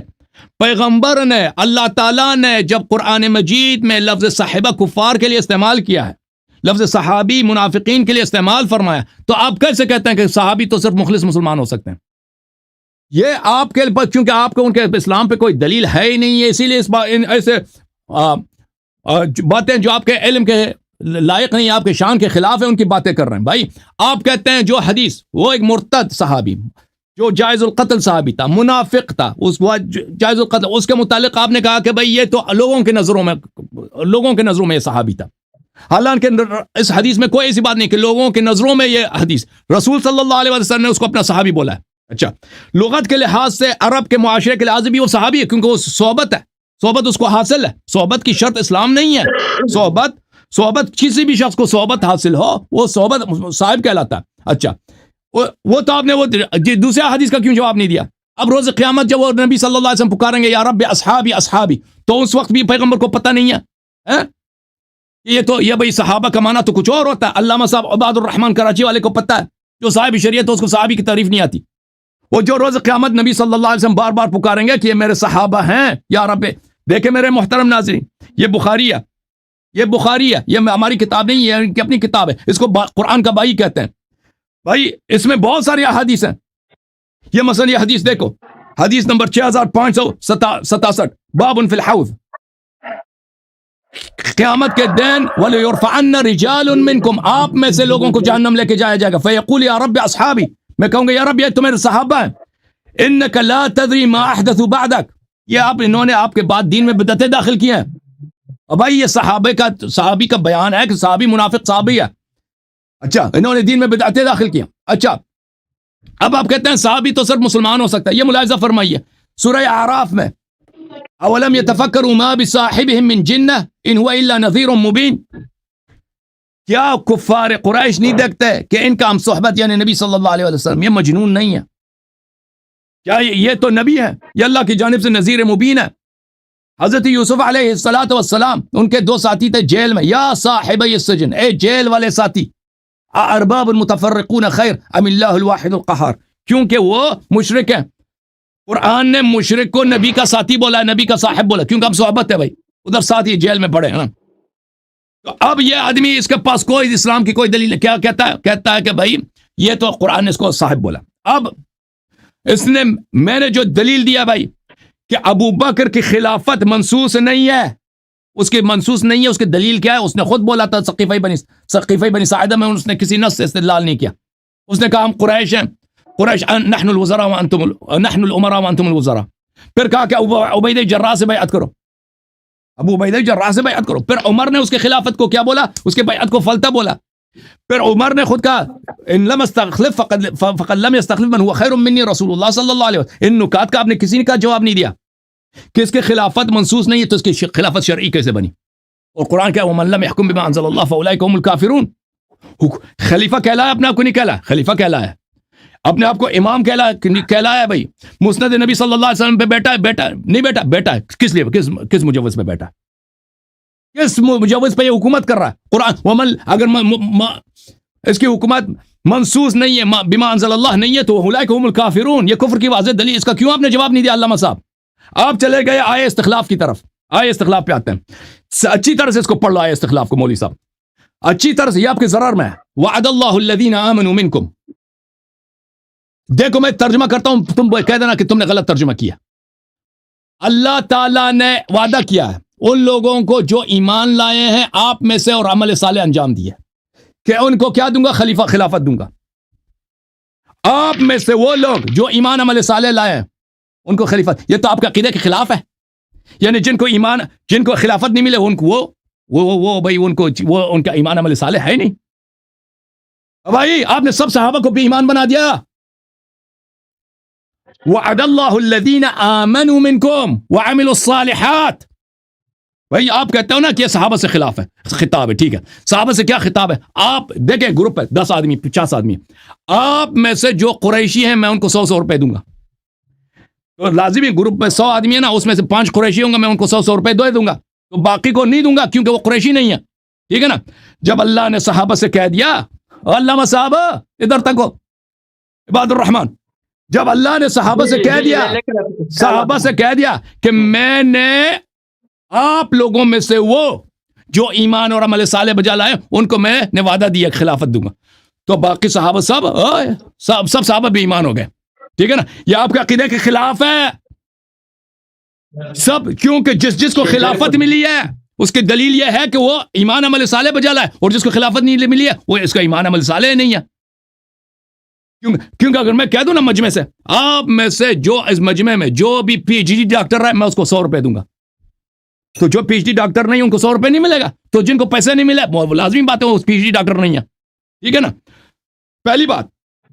B: پیغمبر نے اللہ تعالیٰ نے جب قرآن مجید میں لفظ صاحبہ کفار کے لیے استعمال کیا ہے، لفظ صحابی منافقین کے لیے استعمال فرمایا، تو آپ کیسے کہتے ہیں کہ صحابی تو صرف مخلص مسلمان ہو سکتے ہیں؟ یہ آپ کے چونکہ آپ کو ان کے اسلام پہ کوئی دلیل ہے ہی نہیں ہے، اسی لیے ایسے باتیں جو آپ کے علم کے لائق نہیں، آپ کے شان کے خلاف ہے، ان کی باتیں کر رہے ہیں۔ بھائی آپ کہتے ہیں جو حدیث وہ ایک مرتد صحابی جو جائز القتل صحابی تھا، منافق تھا، اس جائز القتل، اس کے متعلق آپ نے کہا کہ بھائی یہ تو لوگوں کے نظروں میں یہ صحابی تھا، حالانکہ اس حدیث میں کوئی ایسی بات نہیں کہ لوگوں کی نظروں میں یہ حدیث، رسول صلی اللہ علیہ وسلم نے اس کو اپنا صحابی بولا ہے۔ اچھا، لغت کے لحاظ سے عرب کے معاشرے کے لحاظ سے بھی وہ صحابی ہے، کیونکہ وہ صحبت ہے، صحبت اس کو حاصل ہے، صحبت کی شرط اسلام نہیں ہے، صحبت کسی بھی شخص کو صحبت حاصل ہو وہ صحبت صاحب کہلاتا ہے۔ اچھا، وہ تو آپ نے وہ دوسرے حدیث کا کیوں جواب نہیں دیا؟ اب روز قیامت جب وہ نبی صلی اللہ علیہ وسلم پکاریں گے یا رب اصحابی اصحابی، تو اس وقت بھی پیغمبر کو پتہ نہیں ہے یہ بھائی صحابہ کا معنی تو کچھ اور ہوتا ہے۔ علامہ صاحب عباد الرحمان کراچی والے کو پتہ ہے، جو صاحب شریعت ہے اس کو صحابی کی تعریف نہیں آتی، وہ جو روز قیامت نبی صلی اللہ علیہ وسلم بار بار پکاریں گے کہ یہ میرے صحابہ ہیں یا رب۔ دیکھیں میرے محترم ناظرین، یہ بخاری ہے، یہ ہماری کتاب نہیں، یہ ان کی اپنی کتاب ہے، اس کو قرآن کا بائی کہتے ہیں۔ بھائی اس میں بہت ساری احادیث ہیں، یہ مثلا یہ حدیث دیکھو، حدیث نمبر 6567، باب فی الحوض، قیامت کے دن وَلَيُرْفَعَنَّ رِجَالٌ مِّنْكُمْ، آپ میں سے لوگوں کو جہنم لے کے جایا جائے گا، فَيَقُولُ يَا رَبِّ أَصْحَابِي، میں کہوں گا یا رب یہ تو میرے صحابہ ہیں، إِنَّكَ لَا تَدْرِي مَا أَحْدَثُوا بَعْدَكَ، یہ انہوں نے آپ کے بعد دین میں بدعتیں داخل کی ہیں۔ اور بھائی یہ صحابی کا بیان ہے کہ صحابی منافق صحابی ہے، اچھا انہوں نے دین میں بدعتیں داخل کی ہیں۔ اچھا اب آپ کہتے ہیں صحابی تو صرف مسلمان ہو سکتا ہے، یہ ملاحظہ فرمائیے سورہ اعراف میں، اولم یتفکروا ما بصاحبہم من جنہ ان هو الا نذیر مبین، کیا کفار قریش نہیں دیکھتے کہ ان کا ہم صحبت یعنی نبی صلی اللہ علیہ وسلم یہ مجنون نہیں ہے، کیا یہ تو نبی ہے، یہ اللہ کی جانب سے نذیر مبین ہے۔ حضرت یوسف علیہ السلام ان کے دو ساتھی تھے جیل میں، یا صاحبی السجن، اے جیل والے ساتھی، ارباب المتفرقون خیر ام اللہ الواحد القہار، کیونکہ وہ مشرک ہیں، قرآن نے مشرک کو نبی کا ساتھی بولا ہے، نبی کا صاحب بولا، کیونکہ ہم صحبت ہے بھائی، ادھر ساتھی جیل میں پڑے ہیں۔ تو اب یہ آدمی اس کے پاس کوئی اسلام کی کوئی دلیل، کیا کہتا ہے کہ بھائی یہ تو قرآن نے اس کو صاحب بولا۔ اب میں نے جو دلیل دیا بھائی کہ ابو بکر کی خلافت منسوس نہیں ہے، اس کی منسوس نہیں ہے، اس کی دلیل کیا ہے؟ اس نے خود بولا تھا سقیفہ بنی ساعدہ میں، اس نے کسی نص سے استدلال نہیں کیا، اس نے کہا ہم قریش ہیں، قریش نحن الوزراء وانتم نحن الامراء وانتم الوزراء، پھر کہا کہ ابو عبیدہ جراح سے بیعت کرو، ابو عبیدہ جراح سے بیعت کرو، پھر عمر نے اس کی خلافت کو کیا بولا؟ اس کے بیعت کو فلتہ بولا، پھر عمر نے خود کہا ان لم استخلف فقد لم يستخلف من هو خیر منی رسول اللہ صلی اللہ علیہ وسلم۔ ان نکات کا آپ نے کسی کا جواب نہیں دیا کہ اس کے خلافت منسوس نہیں ہے تو اس کی خلافت شرعی کیسے بنی؟ اور قرآن کیا ومن لم يحكم بما انزل الله فاولئک هم الکافرون، خلیفہ کہلایا اپنے آپ کو نہیں کہلایا، خلیفہ کہلایا اپنے آپ کو امام کہلایا بھائی، مسند نبی صلی اللہ علیہ وسلم پہ بیٹا ہے، کس لیے کس مجوز پہ بیٹا ہے، کس مجوز پہ یہ حکومت کر رہا ہے؟ قرآن ومن اگر اس کی حکومت منسوس نہیں ہے، بما انزل اللہ نہیں ہے، تو اولئک هم الکافرون، یہ کفر کی واضح دلیل، اس کا کیوں آپ نے جواب نہیں دیا علامہ صاحب؟ آپ چلے گئے آئے استخلاف کی طرف، آئے استخلاف پہ آتے ہیں، اچھی طرح سے اس کو پڑھ لو، آئے استخلاف کو مولوی صاحب اچھی طرح سے، یہ آپ کے ضرر میں ہے، وعد اللہ الذین آمنوا منکم، دیکھو میں ترجمہ کرتا ہوں، تم کہہ دینا کہ تم نے غلط ترجمہ کیا۔ اللہ تعالیٰ نے وعدہ کیا ہے ان لوگوں کو جو ایمان لائے ہیں آپ میں سے اور عمل صالح انجام دیے کہ ان کو کیا دوں گا؟ خلافت دوں گا۔ آپ میں سے وہ لوگ جو ایمان عمل صالح لائے ہیں ان کو خلیفت، یہ تو آپ کا عقیدے کے خلاف ہے، یعنی جن کو خلافت نہیں ملے ان کو وہ بھائی ان کا ایمان عمل صالح ہے نہیں بھائی، آپ نے سب صحابہ کو بھی ایمان بنا دیا۔ وعد اللہ الذین آمنوا منکم وعملوا الصالحات، بھائی آپ کہتے ہو نا کہ یہ صحابہ سے خلاف ہے، خطاب ہے، ٹھیک ہے، صحابہ سے کیا خطاب ہے؟ آپ دیکھیں گروپ ہے 10 آدمی 50 آدمی، آپ میں سے جو قریشی ہیں میں ان کو 100 روپے دوں گا، تو لازمی گروپ میں 100 آدمی ہے نا، اس میں سے 5 قریشی ہوں گا، میں ان کو 100 روپے دے دوں گا، تو باقی کو نہیں دوں گا کیونکہ وہ قریشی نہیں ہے. ٹھیک ہے نا. جب اللہ نے صحابہ سے کہہ دیا علامہ صاحب ادھر تک ہو عباد الرحمان, جب اللہ نے صحابہ سے کہہ دیا کہ میں نے آپ لوگوں میں سے وہ جو ایمان اور عمل صالح بجا لائے ان کو میں نے وعدہ دیا خلافت دوں گا, تو باقی صحابہ سب صحابہ بھی ایمان ہو گئے. ٹھیک ہے نا. یہ آپ کے عقیدے کے خلاف ہے سب, کیونکہ جس کو خلافت ملی ہے اس کی دلیل یہ ہے کہ وہ ایمان عمل صالح بجا لائے, اور جس کو خلافت نہیں ملی ہے وہ اس کا ایمان عمل صالح نہیں ہے. کیونکہ اگر میں کہہ دوں نا مجمع سے, آپ میں سے جو اس مجمع میں جو بھی پی ایچ ڈی ڈاکٹر ہے میں اس کو 100 روپے دوں گا, تو جو پی ایچ ڈی ڈاکٹر نہیں ان کو 100 روپے نہیں ملے گا, تو جن کو پیسے نہیں ملے وہ لازمی بات ہے وہ پی ایچ ڈی ڈاکٹر نہیں ہے. ٹھیک ہے نا. پہلی بات.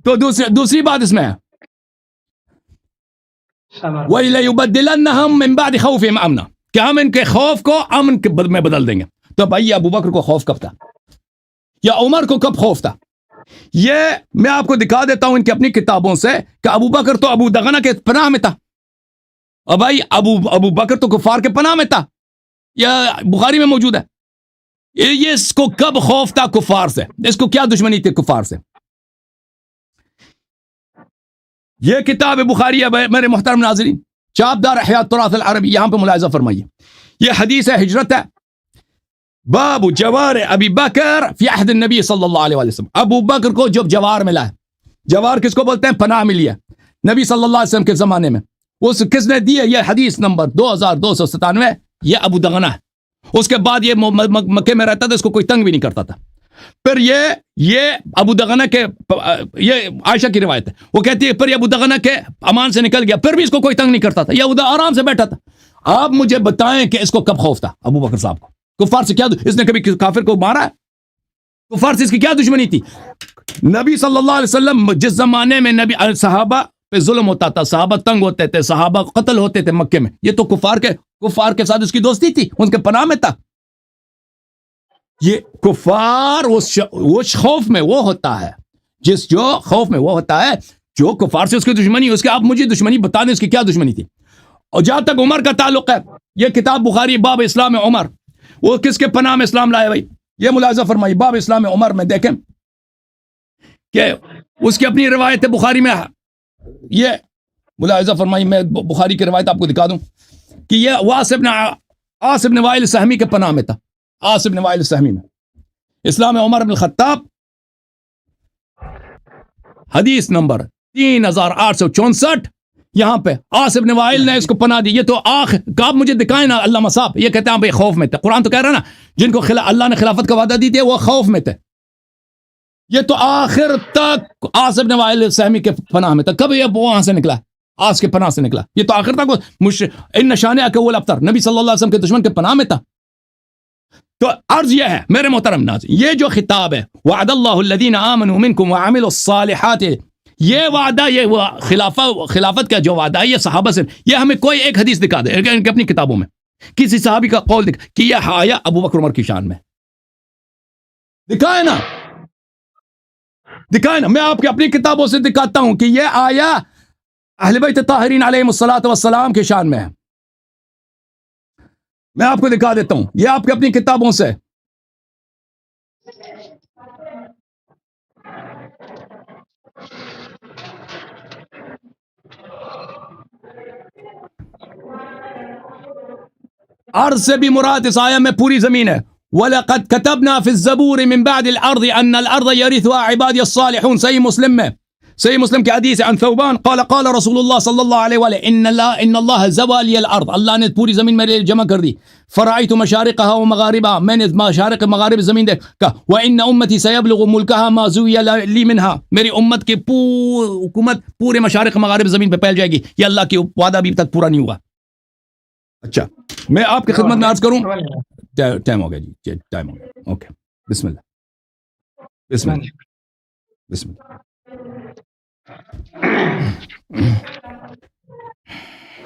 B: تو دوسری بات اس میں ہے وَلَيُبَدِّلَنَّهُم مِّن بَعْدِ خَوْفِهِمْ أَمْنًا, کہ ہم ان کے خوف کو امن میں بدل دیں گے. تو بھائی ابو بکر کو خوف کب تھا یا عمر کو کب خوف تھا؟ یہ میں آپ کو دکھا دیتا ہوں ان کی اپنی کتابوں سے کہ ابو بکر تو ابو دغنہ کے پناہ میں تھا, اور بھائی ابو بکر تو کفار کے پناہ میں تھا, یہ بخاری میں موجود ہے. یہ اس کو کب خوف تھا کفار سے, اس کو کیا دشمنی تھی کفار سے؟ یہ کتاب بخاری ہے میرے محترم ناظرین, چاپدار احیاء التراث العربی, یہاں پہ ملاحظہ فرمائیے. یہ حدیث ہجرت ہے, باب جوار ابی بکر فی عہد النبی صلی اللہ علیہ وسلم. ابو بکر کو جب جوار ملا ہے, جوار کس کو بولتے ہیں؟ پناہ ملی ہے نبی صلی اللہ علیہ وسلم کے زمانے میں. اس کس نے دی ہے؟ یہ حدیث نمبر 2297, یہ ابو دغنہ ہے. اس کے بعد یہ مکے میں رہتا تھا, اس کو کوئی تنگ بھی نہیں کرتا تھا. پھر یہ ابو دغنہ کے, یہ عائشہ کی روایت ہے, وہ کہتی ہے پھر یہ ابو دغنہ کے امان سے نکل گیا, پھر بھی اس کو کوئی تنگ نہیں کرتا تھا, یہ ادھر آرام سے بیٹھا تھا. آپ مجھے بتائیں کہ اس کو کب خوف تھا ابو بکر صاحب کو؟ کفار سے کیا اس نے کبھی کافر کو مارا ہے؟ کفار سے اس کی کیا دشمنی تھی؟ نبی صلی اللہ علیہ وسلم جس زمانے میں نبی صحابہ پہ ظلم ہوتا تھا, صحابہ تنگ ہوتے تھے, صحابہ قتل ہوتے تھے مکے میں, یہ تو کفار کے ساتھ اس کی دوستی تھی, ان کے پناہ میں تھا. یہ کفار اس خوف میں وہ ہوتا ہے, جو خوف میں وہ ہوتا ہے جو کفار سے اس کی دشمنی, اس کے آپ مجھے دشمنی بتا دیں اس کی کیا دشمنی تھی. اور جہاں تک عمر کا تعلق ہے, یہ کتاب بخاری باب اسلام عمر, وہ کس کے پناہ میں اسلام لائے بھائی؟ یہ ملاحظہ فرمائی باب اسلام عمر میں دیکھیں کہ اس کی اپنی روایت بخاری میں, یہ ملاحظہ فرمائی, میں بخاری کی روایت آپ کو دکھا دوں کہ یہ عاص بن وائل سہمی کے پناہ میں تھا. عاص بن وائل سہمی میں اسلام عمر بن الخطاب حدیث نمبر 3864, یہاں پہ عاص بن وائل نے اس کو پناہ دی. یہ تو آپ مجھے دکھائیں نا علامہ صاحب, یہ کہتے ہیں بھائی خوف میں تھے. قرآن تو کہہ رہا نا جن کو اللہ نے خلافت کا وعدہ دی تھی وہ خوف میں تھے. یہ تو آخر تک عاص بن وائل سہمی کے پناہ میں تھا. کب یہ وہاں سے نکلا؟ عاص کے پناہ سے نکلا. یہ تو آخر تک ان نشانے کے اول ابتر نبی صلی اللہ علیہ وسلم کے دشمن کے پناہ میں تھا. تو عرض یہ ہے میرے محترم ناظرین, یہ جو خطاب ہے وعد اللہ الذین آمنوا منکم وعملوا الصالحات, یہ وعدہ, یہ خلافت کا جو وعدہ ہے یہ صحابہ سے, یہ ہمیں کوئی ایک حدیث دکھا دے ان کی اپنی کتابوں میں, کسی صحابی کا قول دکھا کہ یہ آیا ابو بکر عمر کی شان میں. دکھائے نا, میں آپ کی اپنی کتابوں سے دکھاتا ہوں کہ یہ آیا اہل بیت طاہرین علیہم الصلوۃ والسلام کی شان میں ہے. میں آپ کو دکھا دیتا ہوں, یہ آپ کی اپنی کتابوں سے. عرض سے بھی مراد اس آیہ میں پوری زمین ہے. وَلَقَدْ كَتَبْنَا فِي الزَّبُورِ مِن بَعْدِ الْأَرْضِ أَنَّ الْأَرْضَ يَرِثُهَا عِبَادِيَ الصَّالِحُونَ. صحیح مسلم میں, صحیح مسلم کی حدیث عن ثوبان قال رسول اللہ صلی اللہ علیہ وآلہ ان اللہ زوى لي الارض, اللہ نے پوری زمین میرے لیے جمع کر دی. فرأيت مشارقها ومغاربها, میں نے مشارق مغارب زمین دیکھا. وان امتی سيبلغ ملكها ما زوي لي منها, میری امت کی حکومت پورے مشارق مغارب زمین پہ پھیل جائے گی. یہ اللہ کی وعدہ ابھی تک پورا نہیں ہوا. اچھا میں آپ کی خدمت میں عرض کروں, ٹائم ہو گیا جی, ٹائم ہو گیا. اوکے بسم اللہ, بسم اللہ, بسم اللہ.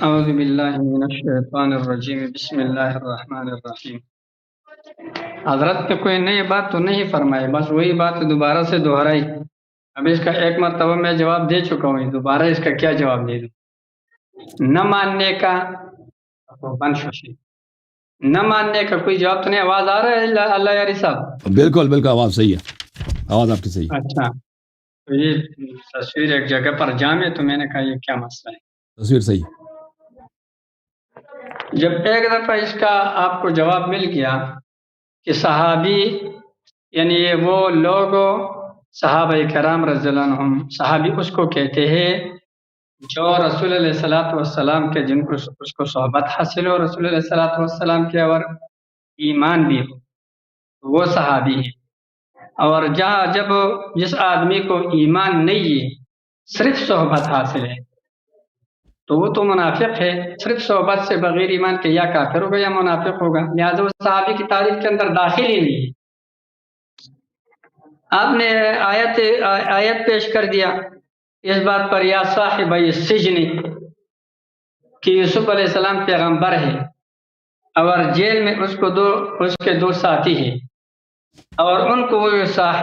A: اعوذ باللہ من الشیطان الرجیم, بسم اللہ الرحمن الرحیم. حضرت نے کوئی نئی بات تو نہیں فرمائی, بس وہی بات دوبارہ سے دہرائی. اب اس کا ایک مرتبہ میں جواب دے چکا ہوں, دوبارہ اس کا کیا جواب دے دوں؟ نہ ماننے کا بن شوشی, نہ ماننے کا کوئی جواب تو نہیں. آواز آ رہا ہے اللہ یاری صاحب؟
B: بالکل بالکل آواز صحیح ہے، آواز آپ کی صحیح ہے.
A: اچھا، تو یہ تصویر ایک جگہ پر جام ہے، تو میں نے کہا یہ کیا مسئلہ ہے.
B: تصویر صحیح ہے.
A: جب ایک دفعہ اس کا آپ کو جواب مل گیا کہ صحابی یعنی یہ وہ لوگ صحابہ کرام رضی اللہ عنہم، صحابی اس کو کہتے ہیں جو رسول علیہ الصلوۃ والسلام کے جن کو اس کو صحبت حاصل ہو رسول علیہ الصلوۃ والسلام کے، اور ایمان بھی ہو، وہ صحابی ہے. اور جب جس آدمی کو ایمان نہیں ہے، صرف صحبت حاصل ہے، تو وہ تو منافق ہے. صرف صحبت سے بغیر ایمان کے یا کافر ہوگا یا منافق ہوگا. لہٰذا وہ صحابی کی تعریف کے اندر داخل ہی نہیں ہے. آپ نے آیت پیش کر دیا اس بات پر، یا صاحب السجن، کہ یوسف علیہ السلام پیغمبر ہے اور جیل میں اس کے دو ساتھی ہیں، اور ان کو وہ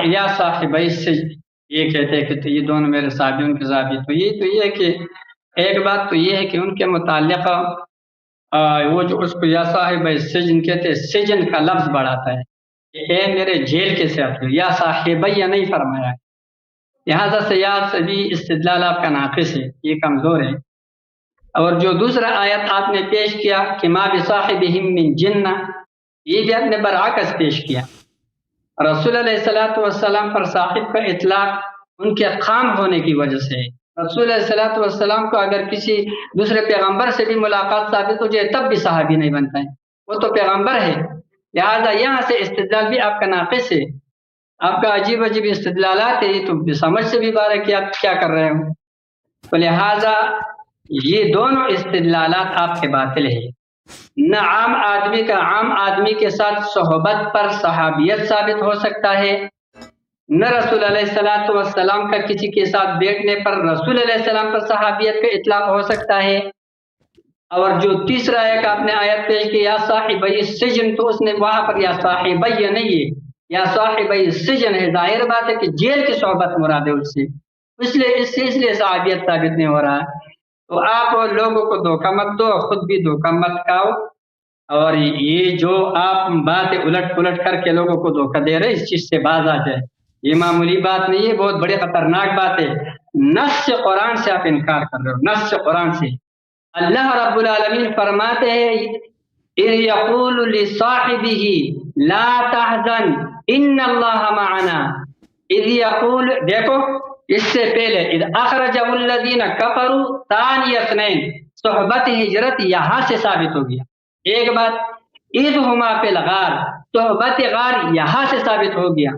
A: یا صاحب السجن یہ کہتے ہیں کہ تو یہ دونوں میرے صحابی، ان کے صحابی. تو یہ ہے کہ ایک بات تو یہ ہے کہ ان کے متعلق وہ جو اس کو یا صاحب السجن کہتے ہیں، سجن کا لفظ بڑھاتا ہے کہ اے میرے جیل کے ساتھی، یا صاحبیہ نہیں فرمایا ہے. لہٰذا سے یا سبھی استدلال آپ کا ناقص ہے، یہ کمزور ہے. اور جو دوسرا آیت آپ نے پیش کیا کہ ما بصاحبہم من جنہ، یہ بھی آپ نے برعکس پیش کیا. رسول علیہ الصلوۃ والسلام پر صاحب کا اطلاق ان کے خام ہونے کی وجہ سے ہے. رسول علیہ الصلوۃ والسلام کو اگر کسی دوسرے پیغمبر سے بھی ملاقات ثابت ہو جائے تب بھی صحابی نہیں بنتا ہے، وہ تو پیغمبر ہے. لہٰذا یہاں سے استدلال بھی آپ کا ناقص ہے. آپ کا عجیب استدلالات ہے، یہ تو سمجھ سے بھی بار ہے کہ آپ کیا کر رہے ہو. تو لہٰذا یہ دونوں استدلالات آپ کے باطل ہیں. نہ عام آدمی کے ساتھ صحبت پر صحابیت ثابت ہو سکتا ہے، نہ رسول علیہ الصلوۃ والسلام کا کسی کے ساتھ بیٹھنے پر رسول علیہ السلام پر صحابیت کا اطلاق ہو سکتا ہے. اور جو تیسرا ایک آپ نے آیت پیش کی یا صاحبی السجن، تو اس نے وہاں پر یا صاحبی نہیں ہے، یا صاحبی السجن ہے. ظاہر بات ہے کہ جیل کی صحبت مراد ہے اس سے، اس لیے صحابیت ثابت نہیں ہو رہا. تو آپ لوگوں کو دھوکہ مت دو، خود بھی دھوکہ مت کھاؤ. اور یہ جو آپ باتیں الٹ پلٹ کر کے لوگوں کو دھوکہ دے رہے، اس چیز سے باز آ جائے. یہ معمولی بات نہیں ہے، بہت بڑی خطرناک بات ہے. نص قرآن سے آپ انکار کر رہے ہو، نص قرآن سے. اللہ رب العالمین فرماتے ہیں اذ یقول لصاحبہ لا تحزن ان اللہ معنا. اذ یقول، دیکھو اس سے پہلے اذ اخرجہ الذین کفروا ثانی اثنین، صحبت ہجرت یہاں سے ثابت ہو گیا. ایک بات اذ ہما فی الغار، صحبت غار یہاں سے ثابت ہو گیا.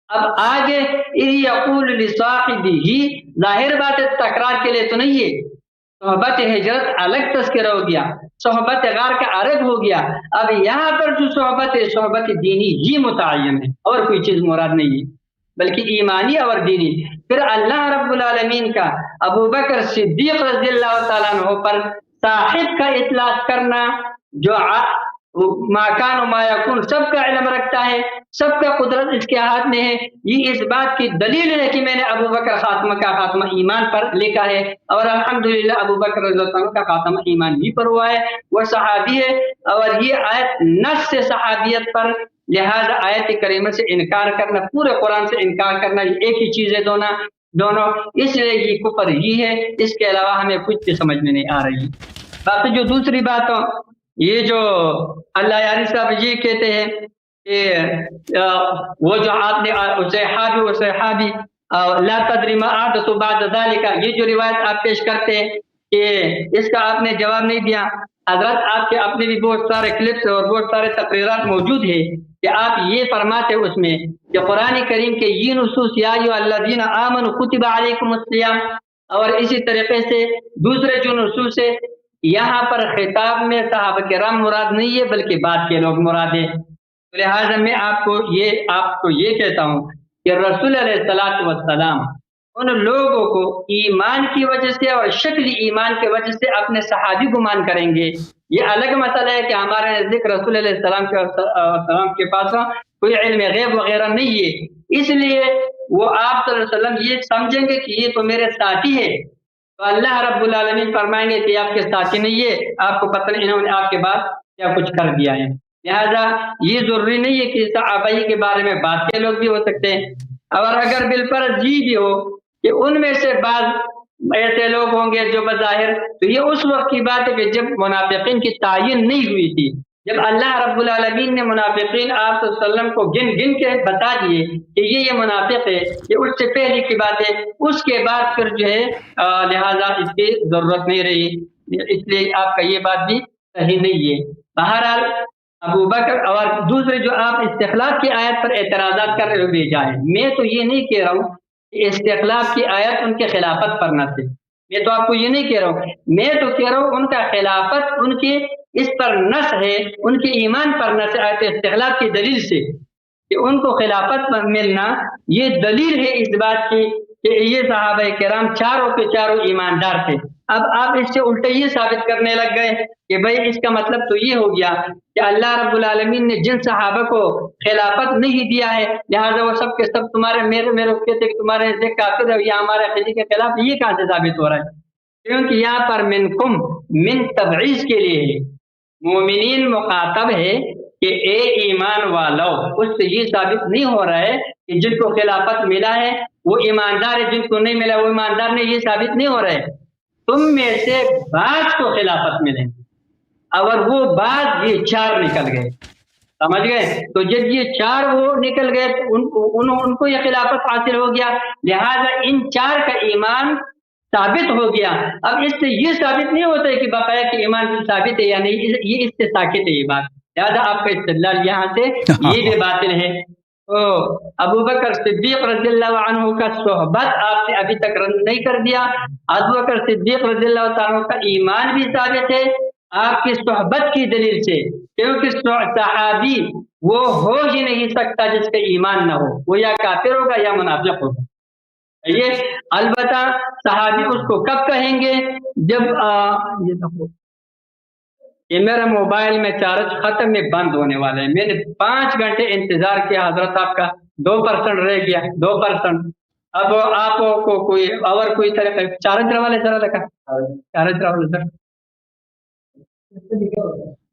A: اب آگے اذ یقول لصاحبہ، ظاہر بات ہے تکرار کے لیے تو نہیں ہے. صحبت ہجرت الگ تذکرہ ہو گیا، صحبت غار کا عرب ہو گیا. اب یہاں پر جو صحبت ہے، صحبت دینی ہی متعین ہے، اور کوئی چیز مراد نہیں ہے، بلکہ ایمانی اور دینی. پھر اللہ رب العالمین کا ابو بکر صدیق رضی اللہ تعالیٰ عنہ پر صاحب کا اطلاق کرنا، جو ما کان و ما یکون سب کا علم رکھتا ہے، سب کا قدرت اس کے ہاتھ میں ہے. یہ اس بات کی دلیل ہے کہ میں نے ابو بکر خاتمہ ایمان پر لکھا ہے، اور الحمدللہ ابو بکر رضی اللہ عنہ کا خاتمہ ایمان بھی پر ہوا ہے، وہ صحابی ہے. اور یہ آیت نص سے صحابیت پر، لہذا آیت کریمہ سے انکار کرنا، پورے قرآن سے انکار کرنا، یہ ایک ہی چیز ہے دونوں. اس لیے یہ کفر ہی ہے، اس کے علاوہ ہمیں کچھ بھی سمجھ میں نہیں آ رہی. باقی جو دوسری بات، یہ جو اللہ یاری صاحب یہ کہتے ہیں کہ وہ جو آپ نے صحابی لا تدری ما احدث بعد ذلك، یہ جو روایت آپ پیش کرتے ہیں کہ اس کا آپ نے جواب نہیں دیا. حضرت آپ کے اپنے بھی بہت سارے کلپس اور بہت سارے تقریرات موجود ہیں کہ آپ یہ فرماتے اس میں کہ قرآن کریم کے یہ نصوص یا ایھا الذین آمنوا کتب علیکم الصیام، اور اسی طریقے سے دوسرے جو نصوص ہے، یہاں پر خطاب میں صحابہ کرام مراد نہیں ہے بلکہ بعد کے لوگ مراد ہیں. لہٰذا میں آپ کو یہ کہتا ہوں کہ رسول علیہ الصلوۃ والسلام ان لوگوں کو ایمان کی وجہ سے اور شکلی ایمان کی وجہ سے اپنے صحابی گمان کریں گے. یہ الگ مسئلہ ہے کہ ہمارے نزدیک رسول علیہ السلام کے پاس کوئی علم غیب وغیرہ نہیں ہے، اس لیے وہ آپ صلی اللہ علیہ وسلم یہ سمجھیں گے کہ یہ تو میرے ساتھی ہے. تو اللہ رب العالمین فرمائیں گے کہ آپ کے ساتھی نہیں ہے، آپ کو پتہ نہیں انہوں نے آپ کے بعد کیا کچھ کر دیا ہے. لہذا یہ ضروری نہیں ہے کہ صحابہ کے بارے میں بات کے لوگ بھی ہو سکتے ہیں، اور اگر بالفرض جی بھی ہو کہ ان میں سے بعض ایسے لوگ ہوں گے جو بظاہر، تو یہ اس وقت کی بات ہے کہ جب منافقین کی تعین نہیں ہوئی تھی، جب اللہ رب العالمین نے منافقین آپ صلی اللہ علیہ وسلم کو گن گن کے بتا دیے کہ یہ منافق ہے، یہ اس سے پہلے کی بات ہے، اس کے بعد پھر جو ہے لہذا اس کی ضرورت نہیں رہی، اس لیے آپ کا یہ بات بھی صحیح نہیں ہے۔ بہرحال ابو بکر اور دوسرے جو آپ استخلاف کی آیت پر اعتراضات کر رہے ہو بھیجا ہے، میں تو یہ نہیں کہہ رہا ہوں کہ استخلاف کی آیت ان کے خلافت پر نہ تھے، میں تو آپ کو یہ نہیں کہہ رہا ہوں، میں تو کہہ رہا ہوں ان کا خلافت ان کے اس پر نص ہے، ان کے ایمان پر نص ہے آیت استخلاف کی دلیل سے، کہ ان کو خلافت پر ملنا یہ دلیل ہے اس بات کی کہ یہ صحابہ کرام چاروں کے چاروں ایماندار تھے۔ اب آپ اس سے الٹا یہ ثابت کرنے لگ گئے کہ بھائی اس کا مطلب تو یہ ہو گیا کہ اللہ رب العالمین نے جن صحابہ کو خلافت نہیں دیا ہے لہٰذا وہ سب کے سب تمہارے میرے کہتے کہ تمہارے ایسے کافر ہے یا ہمارے عقیدے کے خلاف، یہ کہاں سے ثابت ہو رہا ہے؟ کیونکہ یہاں پر منکم من تبعیض کے لیے ہے، مومنین مخاطب ہے کہ اے ایمان والو، اس سے یہ ثابت نہیں ہو رہا ہے کہ جن کو خلافت ملا ہے وہ ایماندار ہے، جن کو نہیں ملا وہ ایماندار نہیں، یہ ثابت نہیں ہو رہا ہے۔ تم میں سے بعض کو خلافت ملے اور وہ بعض یہ چار نکل گئے، سمجھ گئے؟ تو جب یہ چار وہ نکل گئے تو ان کو یہ خلافت حاصل ہو گیا، لہذا ان چار کا ایمان ثابت ہو گیا۔ اب اس سے یہ ثابت نہیں ہوتا ہے کہ بقایا کہ ایمان ثابت ہے یا نہیں، یہ اس سے ساکت ہے یہ بات، لہذا آپ کا استدلال یہاں سے یہ بھی باطل ہے۔ تو ابو بکر صدیق رضی اللہ عنہ کا صحبت آپ نے ابھی تک رد نہیں کر دیا، ابو بکر صدیق رضی اللہ تعالیٰ کا ایمان بھی ثابت ہے آپ کی صحبت کی دلیل سے، کیونکہ صحابی وہ ہو ہی نہیں سکتا جس کا ایمان نہ ہو، وہ یا کافر ہوگا یا منافق ہوگا۔ یہ البتہ صحابی اس کو کب کہیں گے جب یہ دیکھو یہ میرا موبائل میں چارج ختم میں بند ہونے والا ہے، میں نے 5 گھنٹے انتظار کیا حضرت، آپ کا 2% رہ گیا، 2%۔ اب آپ کو کوئی طریقہ چارج والے ذرا لگا چارج والے سر،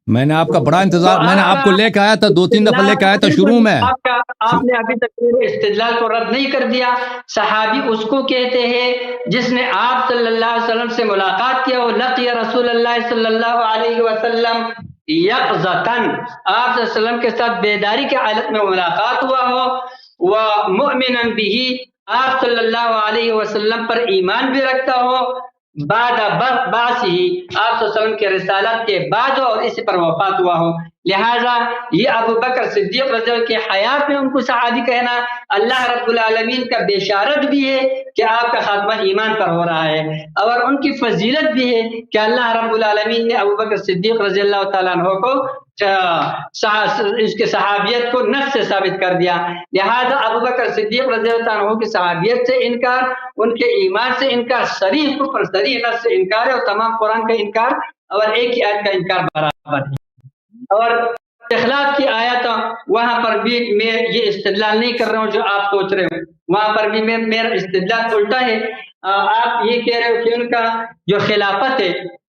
B: میں نے آپ کا بڑا انتظار، میں نے آپ کو لے کے آیا تھا 2-3 دفعہ لے کے آیا تھا شروع میں،
A: آپ نے ابھی تک میرے استدلال کو رد نہیں کر دیا۔ صحابی اس کو کہتے ہیں جس نے آپ صلی اللہ علیہ وسلم سے ملاقات کیا ہو، لقی رسول اللہ صلی اللہ علیہ وسلم یقظتاً، آپ صلی اللہ علیہ وسلم کے ساتھ بیداری کی حالت میں ملاقات ہوا ہو، ومؤمنا به، آپ صلی اللہ علیہ وسلم پر ایمان بھی رکھتا ہو، بعد بعث ہی آپ صلی اللہ علیہ وسلم کے رسالت کے بعد اور اسی پر وفات ہوا ہو، لہذا یہ ابو بکر صدیق رضی اللہ کے حیات میں ان کو صحابی کہنا اللہ رب العالمین کا بشارت بھی ہے کہ آپ کا خاتمہ ایمان پر ہو رہا ہے، اور ان کی فضیلت بھی ہے کہ اللہ رب العالمین نے ابو بکر صدیق رضی اللہ تعالیٰ عنہ کو اس کے صحابیت کو نص سے ثابت کر دیا، لہذا ابو بکر صدیق رضی اللہ عنہ کی صحابیت سے انکار، ان کے ایمان سے انکار، صریح کفر، صریح نص سے انکار ہے، اور تمام قرآن کا انکار اور ایک ہی آیت کا انکار برابر ہے۔ اور اخلاق کی آیت وہاں پر بھی میں یہ استدلال نہیں کر رہا ہوں جو آپ سوچ رہے ہو، وہاں پر بھی میرا استدلال الٹا ہے، آپ یہ کہہ رہے ہو کہ ان کا جو خلافت ہے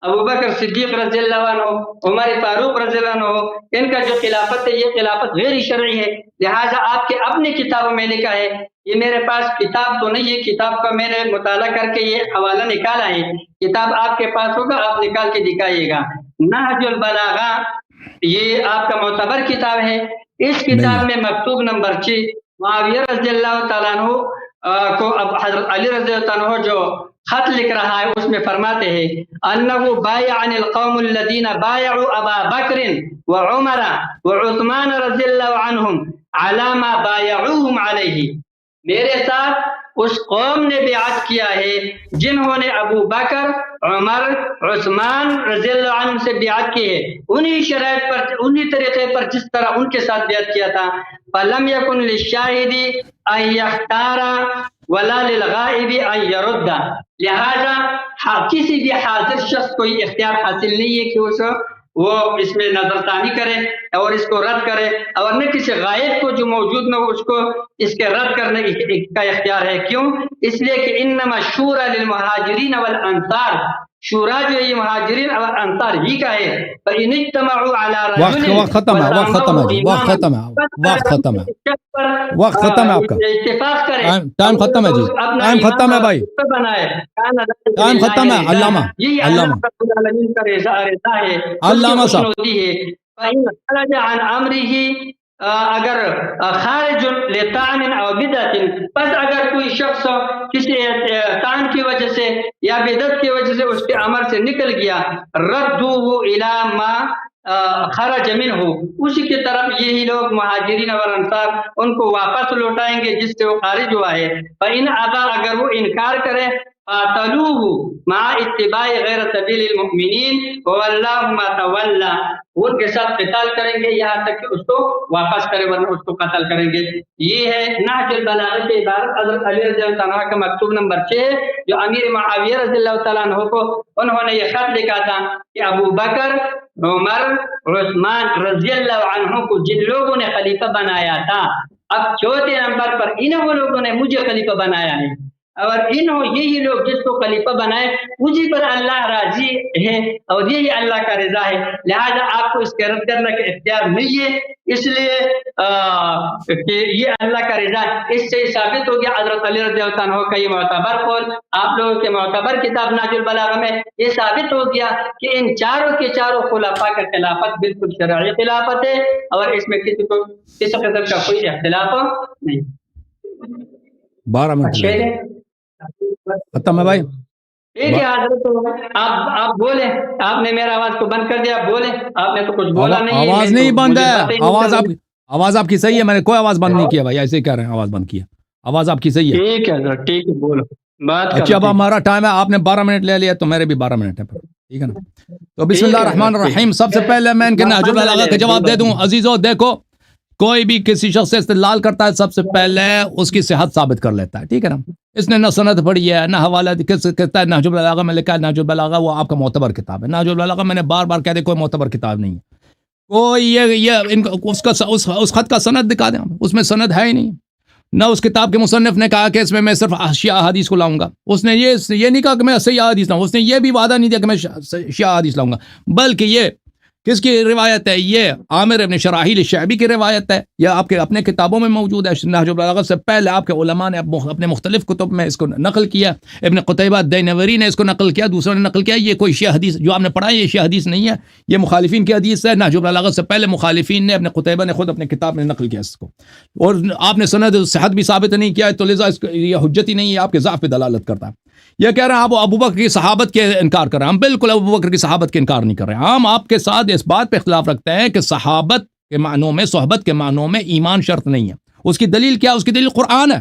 A: ابو بکر صدیق رضی اللہ عنہ، عمر فاروق رضی اللہ عنہ، ان کا جو خلافت ہے یہ خلافت غیر شرعی ہے، لہٰذا آپ کے اپنی کتابوں میں لکھا ہے، یہ میرے پاس کتاب تو نہیں ہے، کتاب کا میں نے مطالعہ کر کے یہ حوالہ نکالا ہے، کتاب آپ کے پاس ہوگا آپ نکال کے دکھائیے گا، نہج البلاغہ یہ آپ کا معتبر کتاب ہے، اس کتاب میں مکتوب نمبر 6 معاویہ رضی اللہ تعالیٰ عنہ کو اب حضرت علی رضی اللہ عنہ جو خط لکھ رہا ہے اس میں فرماتے ہیں انہو بایعن القوم الذین بایعوا ابا بکر وعمر وعثمان رضی اللہ عنہم علی ما بایعوہم علیہ، میرے ساتھ اس قوم نے بیعت کیا ہے جنہوں نے ابو بکر، عمر، عثمان رضی اللہ عنہ سے بیعت کی ہے، انہی شرائط پر، انہی طریقے پر جس طرح ان کے ساتھ بیعت کیا تھا۔ فَلَمْ يَكُنْ لِلشَّاهِدِ أَنْ يَخْتَارَ وَلَا لِلْغَائِبِ أَنْ يَرُدَّ، لہذا کسی بھی حاضر شخص کو یہ اختیار حاصل نہیں ہے کہ وہ اس میں نظر ثانی کرے اور اس کو رد کرے، اور نہ کسی غائب کو جو موجود نہ ہو اس کو اس کے رد کرنے کا اختیار ہے۔ کیوں؟ اس لیے کہ انما الشورى للمہاجرین والانصار، شورا جو ہے یہ مہاجرین اور انصار ہی کا ہے. فَإِنِ اجْتَمَعُوا عَلَى رَجُلٍ
B: وقت ختم ہے، وقت ختم ہے جی، وقت ختم ہے، وقت ختم ہے، وقت ختم ہے آپ کا،
A: اتفاق کرے
B: ٹائم ختم ہے جی، ٹائم ختم ہے بھائی،
A: بنائے
B: ٹائم ختم ہے. علامہ
A: یہی
B: علامہ
A: اللہ رب العالمین کا رضا ہے،
B: علامہ صاحب
A: ہوتی ہے. فَإِنْ خَرَجَ عَنْ أَمْرِهِ اگر خارج لطعن او بدعت، پس اگر کوئی شخص کسی طعن کی وجہ سے یا بدعت کی وجہ سے اس کے عمل سے نکل گیا، ردوه الى ما خرج منه، اسی کی طرف یہی لوگ مہاجرین اور انصار ان کو واپس لوٹائیں گے جس سے وہ خارج ہوا ہے. فإن ابا، اگر وہ انکار کرے، قاتلوه مع اتباع غیر سبیل المؤمنین واللہ ما تولی، وہ ان کے ساتھ قتال کریں گے یہاں تک کہ اس کو واپس کرے، ورنہ اس کو قتل کریں گے. یہ ہے نہج البلاغہ کی عبارت حضرت علی رضی اللہ عنہ کا مکتوب نمبر 6 جو امیر معاویہ رضی اللہ تعالیٰ عنہ کو انہوں نے یہ خط لکھا تھا کہ ابو بکر، عمر، عثمان رضی اللہ عنہ کو جن لوگوں نے خلیفہ بنایا تھا، اب چوتھے نمبر پر انہوں لوگوں نے مجھے خلیفہ بنایا ہے، اور یہی لوگ جس کو خلیفہ بنائے اسی پر اللہ راضی ہے اور یہی اللہ کا رضا ہے. لہذا آپ کو اس کے رد کرنے کا اختیار نہیں ہے، اس لیے کہ یہ اللہ کا رضا ہے. اس سے ثابت ہو گیا حضرت علی رضی اللہ عنہ کا یہ معتبر قول آپ لوگوں کے معتبر کتاب نہج البلاغہ میں یہ ثابت ہو گیا کہ ان چاروں کے چاروں خلفاء کا خلافت بالکل شرعی خلافت ہے اور اس میں کسی قسم کا کوئی اختلاف نہیں.
B: 12 منٹ ختم ہے بھائی.
A: ٹھیک ہے حضرت، آپ بولیں، آپ نے میرا آواز کو بند کر دیا، آپ بولیں، آپ نے تو کچھ بولا نہیں.
B: آواز نہیں بند ہے، آواز آپ کی صحیح ہے، میں نے کوئی آواز بند نہیں کیا بھائی، ایسے ہی کہہ رہے ہیں آواز بند کیا، آواز آپ کی صحیح ہے.
A: ٹھیک ہے حضرت، ٹھیک ہے، بولو بات.
B: اچھا اب ہمارا ٹائم ہے، آپ نے 12 منٹ لے لیا تو میرے بھی 12 منٹ ہے، ٹھیک ہے نا. تو بسم اللہ الرحمن الرحیم. سب سے پہلے میں ان کے نہج البلاغہ کا جواب دے دوں. عزیزو دیکھو، کوئی بھی کسی شخص سے استدلال کرتا ہے سب سے پہلے اس کی صحت ثابت کر لیتا ہے، ٹھیک ہے نا. اس نے نہ سند پڑھی ہے نہ حوالہ کہتا ہے نہج البلاغہ میں لکھا ہے. نہج البلاغہ وہ آپ کا معتبر کتاب ہے. نہج البلاغہ میں نے بار بار کہہ دیا کوئی معتبر کتاب نہیں ہے. کوئی اس خط کا سند دکھا دیں، اس میں سند ہے ہی نہیں. نہ اس کتاب کے مصنف نے کہا کہ اس میں صرف شیعہ حدیث کو لاؤں گا، اس نے یہ نہیں کہا کہ میں صحیح حدیث لاؤں، اس نے یہ بھی وعدہ نہیں دیا کہ میں شیعہ حدیث لاؤں گا، بلکہ یہ کس کی روایت ہے؟ یہ عامر ابن شراحیل الشعبی کی روایت ہے، یا آپ کے اپنے کتابوں میں موجود ہے. نہج البلاغہ سے پہلے آپ کے علماء نے اپنے مختلف کتب میں اس کو نقل کیا. ابن قتیبہ دینوری نے اس کو نقل کیا، دوسروں نے نقل کیا. یہ کوئی شیعہ حدیث جو آپ نے پڑھا ہے یہ شیعہ حدیث نہیں ہے، یہ مخالفین کی حدیث ہے. نہج البلاغہ سے پہلے مخالفین نے، ابن قتیبہ نے خود اپنے کتاب میں نقل کیا اس کو، اور آپ نے سند صحت بھی ثابت نہیں کیا ہے، تو لذا یہ حجت ہی نہیں ہے، آپ کے ضعف پہ دلالت کرتا ہے. یہ کہہ رہے ہیں آپ ابو بکر کی صحابت کے انکار کر رہے ہیں. ہم بالکل ابو بکر کی صحابت کے انکار نہیں کر رہے ہیں. ہم آپ کے ساتھ اس بات پہ اختلاف رکھتے ہیں کہ صحابت کے معنوں میں، صحبت کے معنوں میں ایمان شرط نہیں ہے. اس کی دلیل کیا؟ اس کی دلیل قرآن ہے.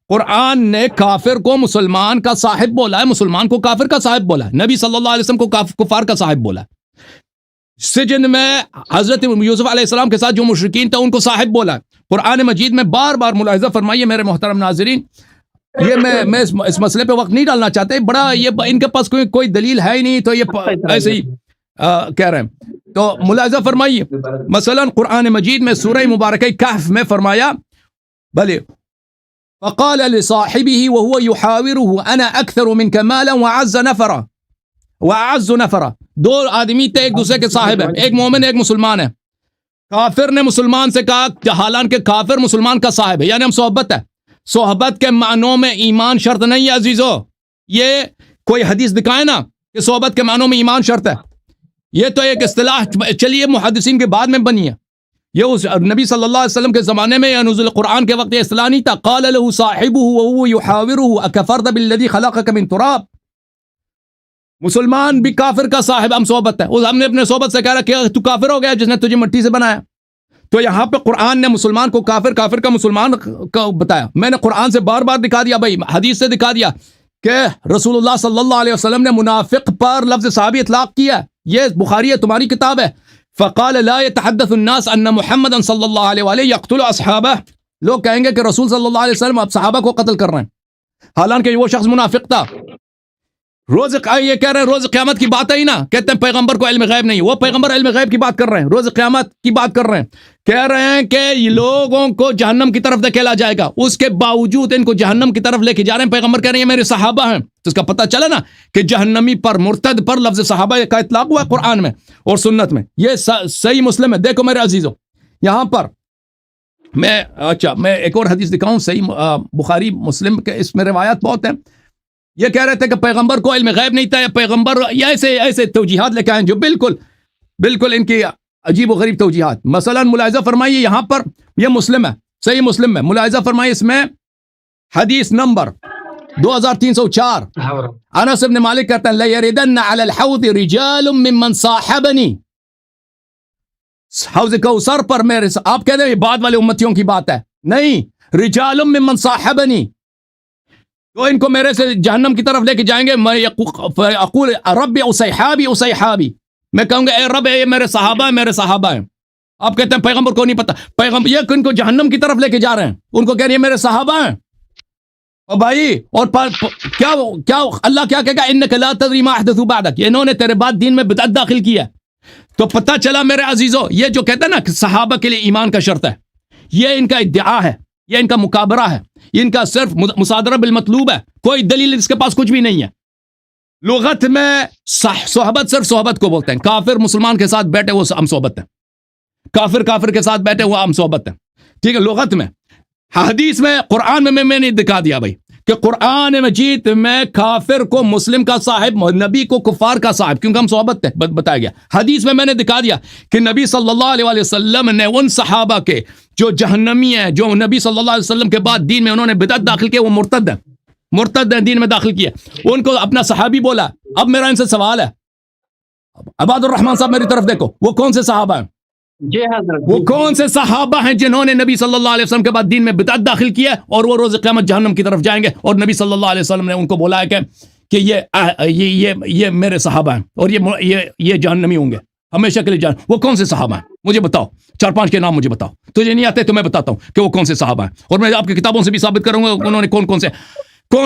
B: قرآن نے کافر کو مسلمان کا صاحب بولا ہے، مسلمان کو کافر کا صاحب بولا ہے. نبی صلی اللہ علیہ وسلم کو کفار کا صاحب بولا ہے. سجن میں حضرت یوسف علیہ السلام کے ساتھ جو مشرکین تھے ان کو صاحب بولا ہے. قرآن مجید میں بار بار ملاحظہ فرمائیے میرے محترم ناظرین، یہ میں اس مسئلے پہ وقت نہیں ڈالنا چاہتے، بڑا یہ ان کے پاس کوئی دلیل ہے ہی نہیں، تو یہ ایسے ہی کہہ رہے ہیں. تو ملاحظہ فرمائیے، مثلا قرآن مجید میں سورہ مبارکہ کہف میں فرمایا بھلے فقال لصاحبه وهو يحاوره انا اكثر منك مالا واعز نفرا. دو آدمی تھے، ایک دوسرے کے صاحب ہیں، ایک مومن ایک مسلمان ہے. کافر نے مسلمان سے کہا، حالانکہ کافر مسلمان کا صاحب ہے، یعنی ہم صحبت ہے. صحبت کے معنوں میں ایمان شرط نہیں ہے عزیزو. یہ کوئی حدیث دکھائے نا کہ صحبت کے معنوں میں ایمان شرط ہے. یہ تو ایک اصطلاح چلیے محدثین کے بعد میں بنی ہے. یہ اس نبی صلی اللہ علیہ وسلم کے زمانے میں یا نزول قرآن کے وقت یہ اصطلاح نہیں تھا. قال له صاحبه وهو يحاوره اكفرت بالذي خلقك من تراب. مسلمان بھی کافر کا صاحب، ہم صحبت ہے. ہم نے اپنے صحبت سے کہا کہ تو کافر ہو گیا جس نے تجھے مٹی سے بنایا. تو یہاں پہ قرآن نے مسلمان کو کافر، کافر کا مسلمان کا بتایا. میں نے قرآن سے بار بار دکھا دیا بھائی، حدیث سے دکھا دیا کہ رسول اللہ صلی اللہ علیہ وسلم نے منافق پر لفظ صحابی اطلاق کیا. یہ بخاری ہے، تمہاری کتاب ہے. فقال لا يتحدث الناس ان محمد صلی اللہ علیہ وآلہ يقتل اصحابہ. لوگ کہیں گے کہ رسول صلی اللہ علیہ وسلم اب صحابہ کو قتل کر رہے ہیں، حالانکہ وہ شخص منافق تھا. روز یہ کہہ رہے ہیں روز قیامت کی بات ہے نا, کہتے ہیں پیغمبر کو علم غیب نہیں. وہ پیغمبر علم غیب کی بات کر رہے ہیں, روز قیامت کی بات کر رہے ہیں. کہہ رہے ہیں کہ یہ لوگوں کو جہنم کی طرف دھکیلا جائے گا, اس کے باوجود ان کو جہنم کی طرف لے کے جا رہے ہیں. پیغمبر کہہ رہے ہیں میرے صحابہ ہیں. تو اس کا پتہ چلا نا کہ جہنمی پر, مرتد پر لفظ صحابہ کا اطلاق ہوا ہے قرآن میں اور سنت میں. یہ صحیح مسلم ہے. دیکھو میرے عزیزوں, یہاں پر میں ایک اور حدیث دکھاؤں صحیح بخاری مسلم کے, اس میں روایات بہت ہیں. یہ کہہ رہے تھے کہ پیغمبر کو علم غیب نہیں تھا, یا پیغمبر یا ایسے توجیحات لے کے آئے جو بالکل ان کی عجیب و غریب توجیحات. مثلا ملاحظہ فرمائیے یہاں پر, یہ مسلم ہے, صحیح مسلم ہے, ملاحظہ فرمائیے اس میں حدیث نمبر 2304. انس بن مالک کہتے ہیں لَيَرِدَنَّ عَلَى الْحَوْضِ رِجَالٌ مِّمَّنْ صَاحَبَنِي, حوض کوثر پر میرے, آپ کہتے ہیں یہ بعد والے امتیوں کی بات ہے, نہیں, رِجَالٌ مِّمَّنْ صَاحَبَنِي, تو ان کو میرے سے جہنم کی طرف لے کے جائیں گے. میں اقول رب اصحابی, میں کہوں گا اے رب یہ میرے صحابہ ہیں. آپ کہتے ہیں پیغمبر کو نہیں پتا, پیغمبر یہ ان کو جہنم کی طرف لے کے جا رہے ہیں, ان کو کہہ رہے ہیں میرے صحابہ ہیں. اور بھائی اور کیا اللہ کیا کہے گا انک لا تدری ما احدثوا بعدک, انہوں نے تیرے بعد دین میں بدعت داخل کیا. تو پتہ چلا میرے عزیزو, یہ جو کہتے ہیں نا کہ صحابہ کے لیے ایمان کا شرط ہے, یہ ان کا ادعا ہے, یہ ان کا مکابرہ ہے, ان کا صرف مصادرہ بالمطلوب ہے, کوئی دلیل اس کے پاس کچھ بھی نہیں ہے. لغت میں صحبت صرف صحبت کو بولتے ہیں. کافر مسلمان کے ساتھ بیٹھے وہ ہم صحبت ہیں, کافر کے ساتھ بیٹھے وہ ہم صحبت ہیں, ٹھیک ہے لغت میں. حدیث میں قرآن میں نے دکھا دیا بھائی کہ قرآن مجید میں کافر کو مسلم کا صاحب, نبی کو کفار کا صاحب, کیونکہ ہم صحبت تھے, بتایا گیا. حدیث میں نے دکھا دیا کہ نبی صلی اللہ علیہ وسلم نے ان صحابہ کے جو جہنمی ہیں, جو نبی صلی اللہ علیہ وسلم کے بعد دین میں انہوں نے بدعت داخل کیا, وہ مرتد ہیں, دین میں داخل کیا, ان کو اپنا صحابی بولا. اب میرا ان سے سوال ہے, عباد الرحمان صاحب میری طرف دیکھو, وہ کون سے صحابہ ہیں؟
A: جی حضرت,
B: وہ کون سے صحابہ ہیں جنہوں نے نبی صلی اللہ علیہ وسلم کے بعد دین میں بدعت داخل کیا اور وہ روز قیامت جہنم کی طرف جائیں گے, اور نبی صلی اللہ علیہ وسلم نے ان کو بولا ہے کہ یہ میرے صحابہ ہیں اور یہ جہنمی ہوں گے ہمیشہ کے لیے. وہ کون سے صحابہ ہیں مجھے بتاؤ, 4-5 کے نام مجھے بتاؤ. تجھے نہیں آتے تو میں بتاتا ہوں کہ وہ کون سے صحابہ ہیں, اور میں آپ کی کتابوں سے بھی ثابت کروں گا انہوں نے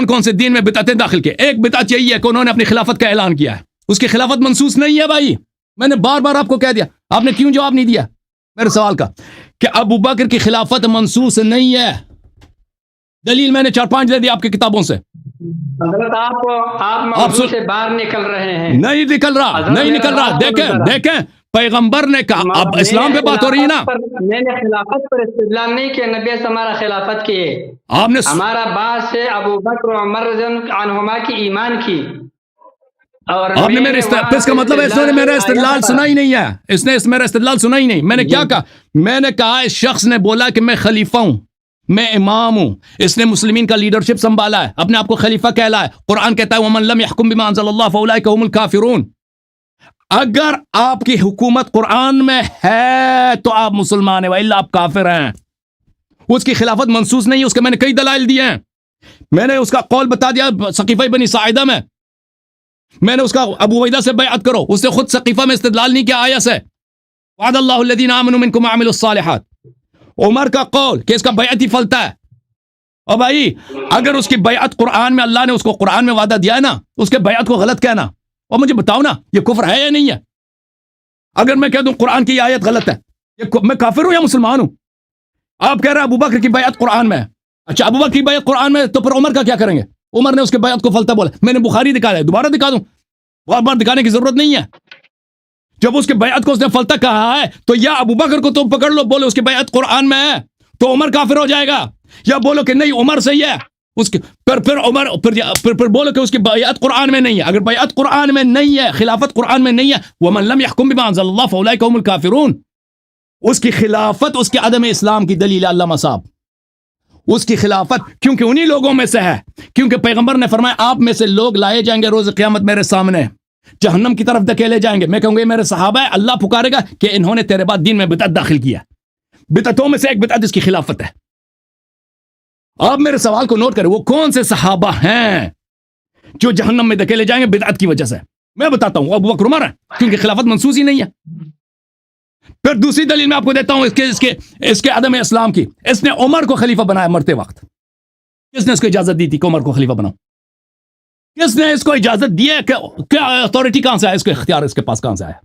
B: کون سے دین میں بدعتیں داخل کی. ایک بدعت یہی ہے کہ انہوں نے اپنی خلافت کا اعلان کیا ہے, اس کی خلافت منسوخ نہیں ہے. بھائی میں نے بار بار آپ کو کہہ دیا, آپ نے کیوں جواب نہیں دیا میرے سوال کا کہ ابو بکر کی خلافت منسوخ نہیں ہے؟ دلیل میں نے 4-5 دے دی آپ کی کتابوں سے.
A: حضرت آپ موضوع سے باہر نکل رہے ہیں.
B: نہیں نکل رہا. دیکھیں پیغمبر نے کہا, اب اسلام پہ بات ہو رہی ہے نا.
A: میں نے خلافت پر استدلال نہیں کیا, نبی سے ہمارا خلافت کی ہے.
B: آپ نے
A: ہمارا بات سے ابو بکر و عمر رضی اللہ عنہما کی ایمان کی, اور
B: آپ نے میرے اس کا مطلب ہے اس نے میرا استدلال سنا ہی نہیں ہے. اس نے میرا استدلال سنا ہی نہیں. میں نے کیا کہا؟ میں نے کہا اس شخص نے بولا کہ میں خلیفہ ہوں, میں امام ہوں, اس نے مسلمین کا لیڈرشپ سنبھالا ہے, اپنے آپ کو خلیفہ کہلا ہے. قرآن کہتا ہے وَمَن لَمْ يَحْكُمْ بِمَا أَنزَلَ اللَّهُ فَأُولَٰئِكَ هُمُ الْكَافِرُونَ. اگر آپ کی حکومت قرآن میں ہے تو آپ مسلمان ہیں, وَإِلَّا آپ کافر ہیں. اس کی خلافت منسوخ نہیں ہے, اس کے میں نے کئی دلائل دیے ہیں. میں نے اس کا قول بتا دیا سقیفہ بنی ساعدہ میں نے اس کا ابو عبیدہ سے بیعت کرو, اس نے خود سقیفہ میں استدلال نہیں کیا آیت سے وعد اللہ الذین آمنوا منکم وعملوا الصالحات. عمر کا قول کہ اس کا بیعت ہی پھلتا ہے. اور بھائی اگر اس کی بیعت قرآن میں, اللہ نے اس کو قرآن میں وعدہ دیا ہے نا, اس کے بیعت کو غلط کہنا, اور مجھے بتاؤ نا یہ کفر ہے یا نہیں ہے؟ اگر میں کہہ دوں قرآن کی آیت غلط ہے, میں کافر ہوں یا مسلمان ہوں؟ آپ کہہ رہے ہیں ابو بکر کی بیعت قرآن میں ہے. اچھا ابو بکر کی بیعت قرآن میں, تو پھر عمر کا کیا کریں گے؟ عمر نے اس کے بیعت کو فلتا بولا. میں نے بخاری دکھایا, دوبارہ دکھا دوں, بار دکھانے کی ضرورت نہیں ہے. جب اس کے بیعت کو اس نے فلتا کہا ہے تو یا ابو بکر کو تم پکڑ لو, بولو اس کی بیعت قرآن میں ہے تو عمر کافر ہو جائے گا, یا بولو کہ نہیں عمر صحیح ہے, اس کے پھر عمر پھر بولو کہ اس کی بیعت قرآن میں نہیں ہے. اگر بیعت قرآن میں نہیں ہے, خلافت قرآن میں نہیں ہے, وَمَن لَمْ يَحْكُمْ بِمَا أَنزَلَ اللَّهُ فَأُولَٰئِكَ هُمُ الْكَافِرُونَ. اس کی خلافت اس کے عدم اسلام کی دلیل علامہ صاحب, اس کی خلافت کیونکہ انہی لوگوں میں سے ہے, کیونکہ پیغمبر نے فرمایا آپ میں سے لوگ لائے جائیں گے روز قیامت میرے سامنے, جہنم کی طرف دھکیلے جائیں گے. میں کہوں گا یہ میرے صحابہ ہے. اللہ پکارے گا کہ انہوں نے تیرے بعد دین میں بدعت داخل کیا. بدعتوں میں سے ایک بدعت اس کی خلافت ہے. آپ میرے سوال کو نوٹ کریں, وہ کون سے صحابہ ہیں جو جہنم میں دھکیلے جائیں گے بدعت کی وجہ سے؟ میں بتاتا ہوں ابو بکر عمر ہے, کیونکہ خلافت منسوخ ہی نہیں ہے. پھر دوسری دلیل میں آپ کو دیتا ہوں اس کے عدم اسلام کی. اس نے عمر کو خلیفہ بنایا مرتے وقت. کس نے اس کو اجازت دی تھی کہ عمر کو خلیفہ بناؤ؟ کس نے اس کو اجازت دی ہے؟ کیا اتھارٹی کہاں سے آیا؟ اس کو اختیار اس کے پاس کہاں سے آیا؟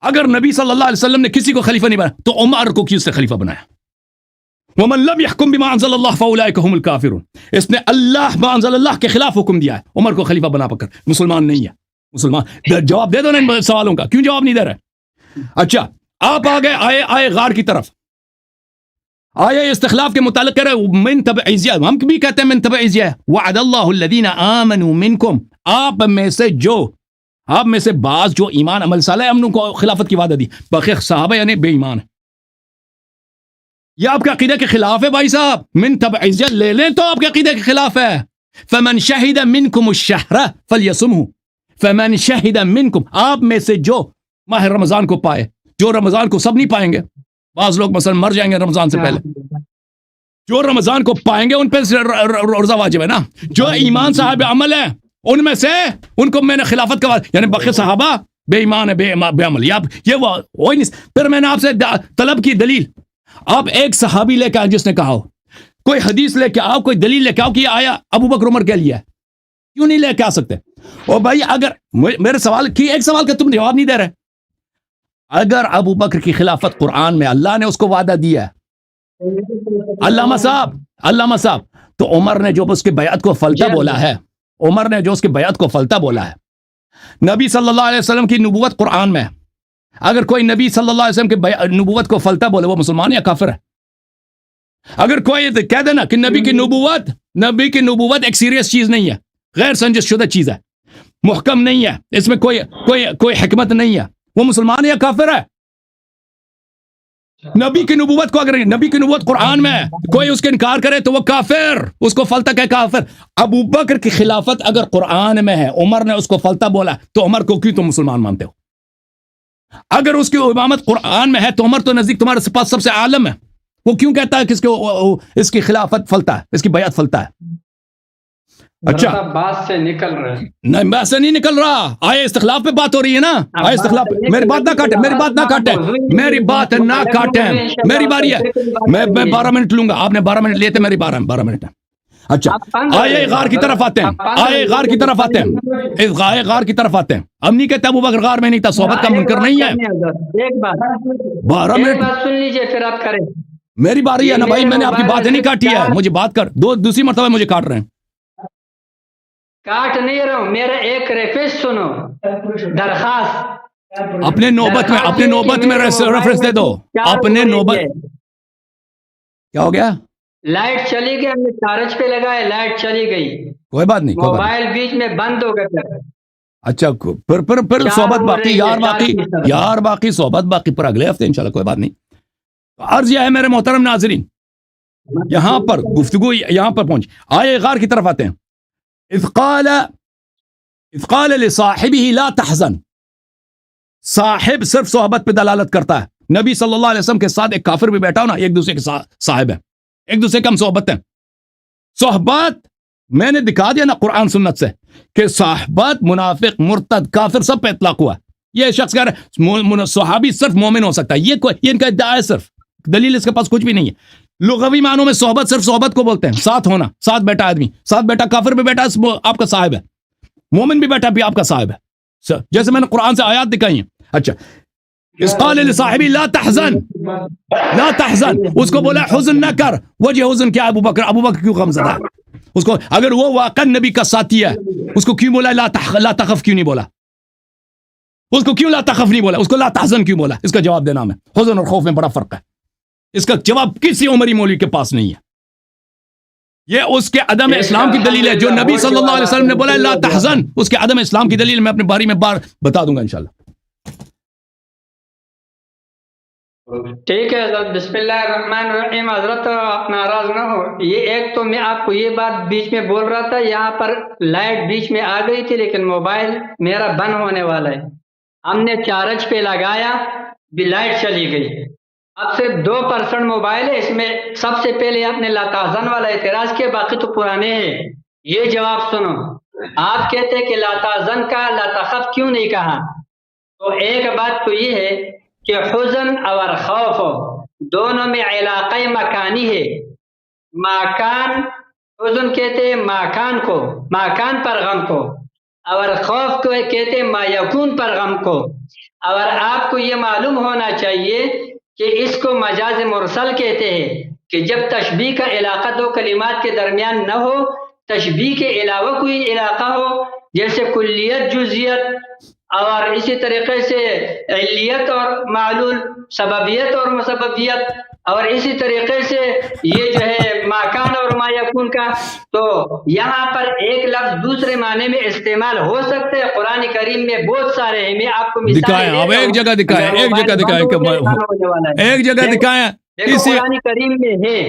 B: اگر نبی صلی اللہ علیہ وسلم نے کسی کو خلیفہ نہیں بنایا تو عمر کو کیوں سے خلیفہ بنایا؟ وَمَن لَمْ يَحْكُمْ بِمَا أَنزَلَ اللَّهُ فَأُولَٰئِكَ هُمُ الْكَافِرُونَ. اس نے اللہ ما انزل اللہ کے خلاف حکم دیا ہے، عمر کو خلیفہ بنا کر مسلمان نہیں ہے. مسلمان جواب دے دو نا ان سوالوں کا، کیوں جواب نہیں دے رہے؟ اچھا آپ آگے آئے غار کی طرف، آئے استخلاف کے متعلق کہہ رہے من تبعیضیہ، ہم بھی کہتے ہیں من تبعیضیہ. وعد اللہ الذین آمنوا منکم، آپ میں سے بعض جو ایمان عمل صالح ہے، ہم نے کو خلافت کی وعدہ دی. باقی صحابہ یعنی بے ایمان ہے. یہ آپ کے عقیدے کے خلاف ہے بھائی صاحب. من تبعیضیہ لے لیں تو آپ کے عقیدے کے خلاف ہے. فمن شہد منکم الشہر فلیصمہ، فمن شہد منکم، آپ میں سے جو ماہ رمضان کو پائے، جو رمضان کو سب نہیں پائیں گے، بعض لوگ مثلا مر جائیں گے رمضان سے پہلے، جو رمضان کو پائیں گے ان پہ روزہ واجب ہے نا. جو ایمان صاحب عمل ہے ان میں سے ان کو میں نے خلافت کا، یعنی باقی صحابہ بے ایمان ہے، بے عمل. یہ وہی نہیں. پھر میں نے آپ سے طلب کی دلیل، آپ ایک صحابی لے کے آئے جس نے کہا ہو، کوئی حدیث لے کے آؤ، کوئی دلیل لے کے آؤ کہ یہ آیا ابو بکر عمر کے لیے ہے. کیوں نہیں لے کے آ سکتے؟ اور بھائی اگر میرے سوال کی ایک سوال کا تم جواب نہیں دے رہے، اگر ابو بکر کی خلافت قرآن میں اللہ نے اس کو وعدہ دیا ہے، علامہ صاحب تو عمر نے جو اس کی بیعت کو فلتا بولا ہے، عمر نے جو اس کی بیعت کو فلتا بولا ہے، نبی صلی اللہ علیہ وسلم کی نبوت قرآن میں، اگر کوئی نبی صلی اللہ علیہ وسلم کی نبوت کو فلتا بولے وہ مسلمان یا کافر ہے؟ اگر کوئی کہہ دینا کہ نبی کی نبوت ایک سیریس چیز نہیں ہے، غیر سنجش شدہ چیز ہے، محکم نہیں ہے، اس میں کوئی حکمت نہیں ہے، وہ مسلمان یا کافر ہے؟ نبی کی نبوت کو، اگر نبی کی نبوت قرآن میں کوئی اس کے انکار کرے تو وہ کافر، اس کو فلتا کہ کافر. ابو بکر کی خلافت اگر قرآن میں ہے، عمر نے اس کو فلتا بولا تو عمر کو کیوں تم مسلمان مانتے ہو؟ اگر اس کی امامت قرآن میں ہے تو عمر تو نزدیک تمہارے پاس سب سے عالم ہے، وہ کیوں کہتا ہے کہ اس کی خلافت فلتا ہے، اس کی بیعت فلتا ہے؟ اچھا
A: بات سے نکل رہا ہے.
B: نہیں، بات سے نہیں نکل رہا، آئے استخلاف پہ بات ہو رہی ہے نا. آئے استخلاف پہ میری بات نہ کاٹیں، میری بات نہ کاٹیں، میری باری ہے. میں 12 منٹ لوں گا، آپ نے 12 منٹ لیے تھے، میری 12 منٹ ہے. اچھا آئے غار کی طرف آتے ہیں، آئے غار کی طرف آتے ہیں، اس غار کی طرف آتے ہیں. ہم نہیں کہتے ابو بکر غار میں نہیں تھا، صحبت کا منکر نہیں ہے.
A: ایک بات
B: 12 منٹ
A: سن لیجئے پھر آپ کریں.
B: میری باری ہے نا بھائی، میں نے آپ کی باتیں نہیں کاٹی ہے، مجھے بات کر دو، دوسری مرتبہ مجھے کاٹ رہے ہیں.
A: کاٹ نہیں رہا ہوں، میرا ایک ریکویسٹ سنو، درخواست.
B: اپنے نوبت میں ریفرنس دے دو. اپنے نوبت. کیا ہو گیا؟
A: لائٹ چلی گئی، ہم نے چارج پہ لگایا، لائٹ چلی گئی،
B: کوئی بات نہیں،
A: موبائل بیچ میں بند ہو گیا.
B: اچھا پھر صحبت باقی یار باقی صحبت باقی پر اگلے ہفتے انشاءاللہ، کوئی بات نہیں. عرض یہ ہے میرے محترم ناظرین، یہاں پر گفتگو یہاں پر پہنچ. آئے غار کی طرف آتے ہیں. اذ قال لصاحبه لا تحزن، صاحب صرف صحبت پہ دلالت کرتا ہے. نبی صلی اللہ علیہ وسلم کے ساتھ ایک کافر بھی بیٹھا ہو نا، ایک دوسرے کے صاحب ہے، ایک دوسرے کا ہم صحبت ہیں. صحبت میں نے دکھا دیا نا قرآن سنت سے کہ صحبت منافق مرتد کافر سب پہ اطلاق ہوا. یہ شخص کہہ رہا ہے صحابی صرف مومن ہو سکتا ہے، یہ ان کا ادعا ہے، صرف دلیل اس کے پاس کچھ بھی نہیں ہے. لغوی معنوں میں صحبت صرف صحبت کو بولتے ہیں، ساتھ ہونا، ساتھ بیٹھا آدمی، ساتھ بیٹھا کافر بھی بیٹھا آپ کا صاحب ہے، مومن بھی بیٹھا بھی آپ کا صاحب ہے، جیسے میں نے قرآن سے آیات دکھائی ہیں. اچھا اس قال لصاحبی لا تحزن، اس کو بولا حزن نہ کر. وجہ حزن کیا؟ ابو بکر کیوں غم زدہ ہے؟ اس کو اگر وہ واقعا نبی کا ساتھی ہے، اس کو کیوں بولا لا تخف کیوں نہیں بولا؟ اس کو کیوں لا تخف نہیں بولا؟ اس کو لا تحزن کیوں بولا؟ اس کا جواب دینا میں، حزن اور خوف میں بڑا فرق ہے. اس کا جواب کسی عمری مولوی کے پاس نہیں ہے. یہ اس کے عدم اسلام کی دلیل ہے. جو نبی صلی اللہ علیہ وسلم نے بولا لا تحزن، اس کے عدم اسلام کی دلیل میں اپنے باری میں بتا دوں گا انشاءاللہ.
A: ٹھیک ہے حضرت، بسم اللہ الرحمن الرحیم. حضرت آپ ناراض نہ ہو، یہ ایک تو میں آپ کو یہ بات بیچ میں بول رہا تھا، یہاں پر لائٹ بیچ میں آ گئی تھی لیکن موبائل میرا بند ہونے والا ہے. ہم نے چارج پہ لگایا بھی لائٹ چلی گئی. اب صرف 2% موبائل ہے، اس میں سب سے پہلے آپ نے لاتحزن والا اعتراض کیا، باقی تو پرانے ہیں. یہ جواب سنو، آپ کہتے ہیں کہ لاتحزن کا لاتخف کیوں نہیں کہا؟ تو ایک بات تو یہ ہے کہ حزن اور خوف دونوں میں علاقہ مکانی ہے. مکان حزن کہتے ہیں ماکان کو، ماکان پر غم کو، اور خوف کو کہتے ہیں ما یکون پر غم کو. اور آپ کو یہ معلوم ہونا چاہیے کہ اس کو مجاز مرسل کہتے ہیں کہ جب تشبیہ کا علاقہ دو کلمات کے درمیان نہ ہو، تشبیہ کے علاوہ کوئی علاقہ ہو، جیسے کلیت جزیت، اور اسی طریقے سے علیت اور معلول، سببیت اور مسببیت، اور اسی طریقے سے یہ جو ہے ماکان اور ما یکون کا. تو یہاں پر ایک لفظ دوسرے معنی میں استعمال ہو سکتے ہیں. قرآن کریم میں بہت سارے ہیں، میں آپ کو
B: دکھائیں، اب ایک جگہ دکھائیں، ایک جگہ دکھائیں، ایک جگہ دکھائیں، کسی
A: قرآن کریم میں ہے.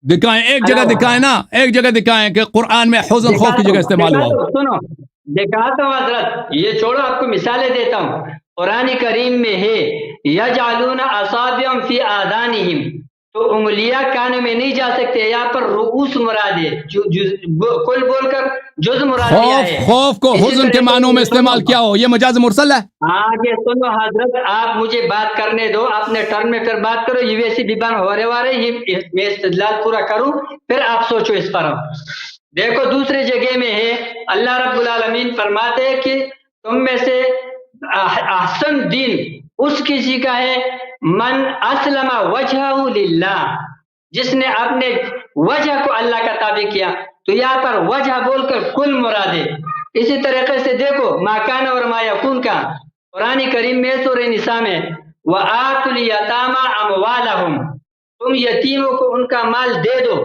B: دکھائیں، ایک جگہ دکھائیں نا، ایک جگہ دکھائیں کہ قرآن میں حزن خوف کی جگہ استعمال ہوا ہو.
A: سنو دکھاتا ہوں حضرت، یہ چھوڑو، آپ کو مثالیں دیتا ہوں. قرآن کریم میں ہے یجعلون اصابعهم فی آذانہم، تو انگلیاں کانوں میں نہیں جا سکتے. یہاں پر رؤوس مراد ہے، کل بول کر جز مراد لیا ہے.
B: خوف کو حزن کے معنوں میں استعمال کیا ہو، یہ مجاز مرسل ہے.
A: آگے سنو حضرت، آپ مجھے بات کرنے دو، اپنے ٹرن میں پھر بات کرو. یہ ویسی بیبان ہو رہے والے، یہ میں استدلال پورا کروں پھر آپ سوچو اس پر. دیکھو دوسری جگہ میں ہے اللہ رب العالمین فرماتے ہیں کہ تم میں سے احسن دین اس کسی کا ہے من اسلم وجہہ للہ، جس نے اپنے وجہ کو اللہ کا تابع کیا. تو یہاں پر وجہ بول کر کل مراد ہے. اسی طریقے سے دیکھو ماکان اور ما یکون کا قرآن کریم میں سورہ نساء میں وآتوا الیتامی اموالہم، تم یتیموں کو ان کا مال دے دو.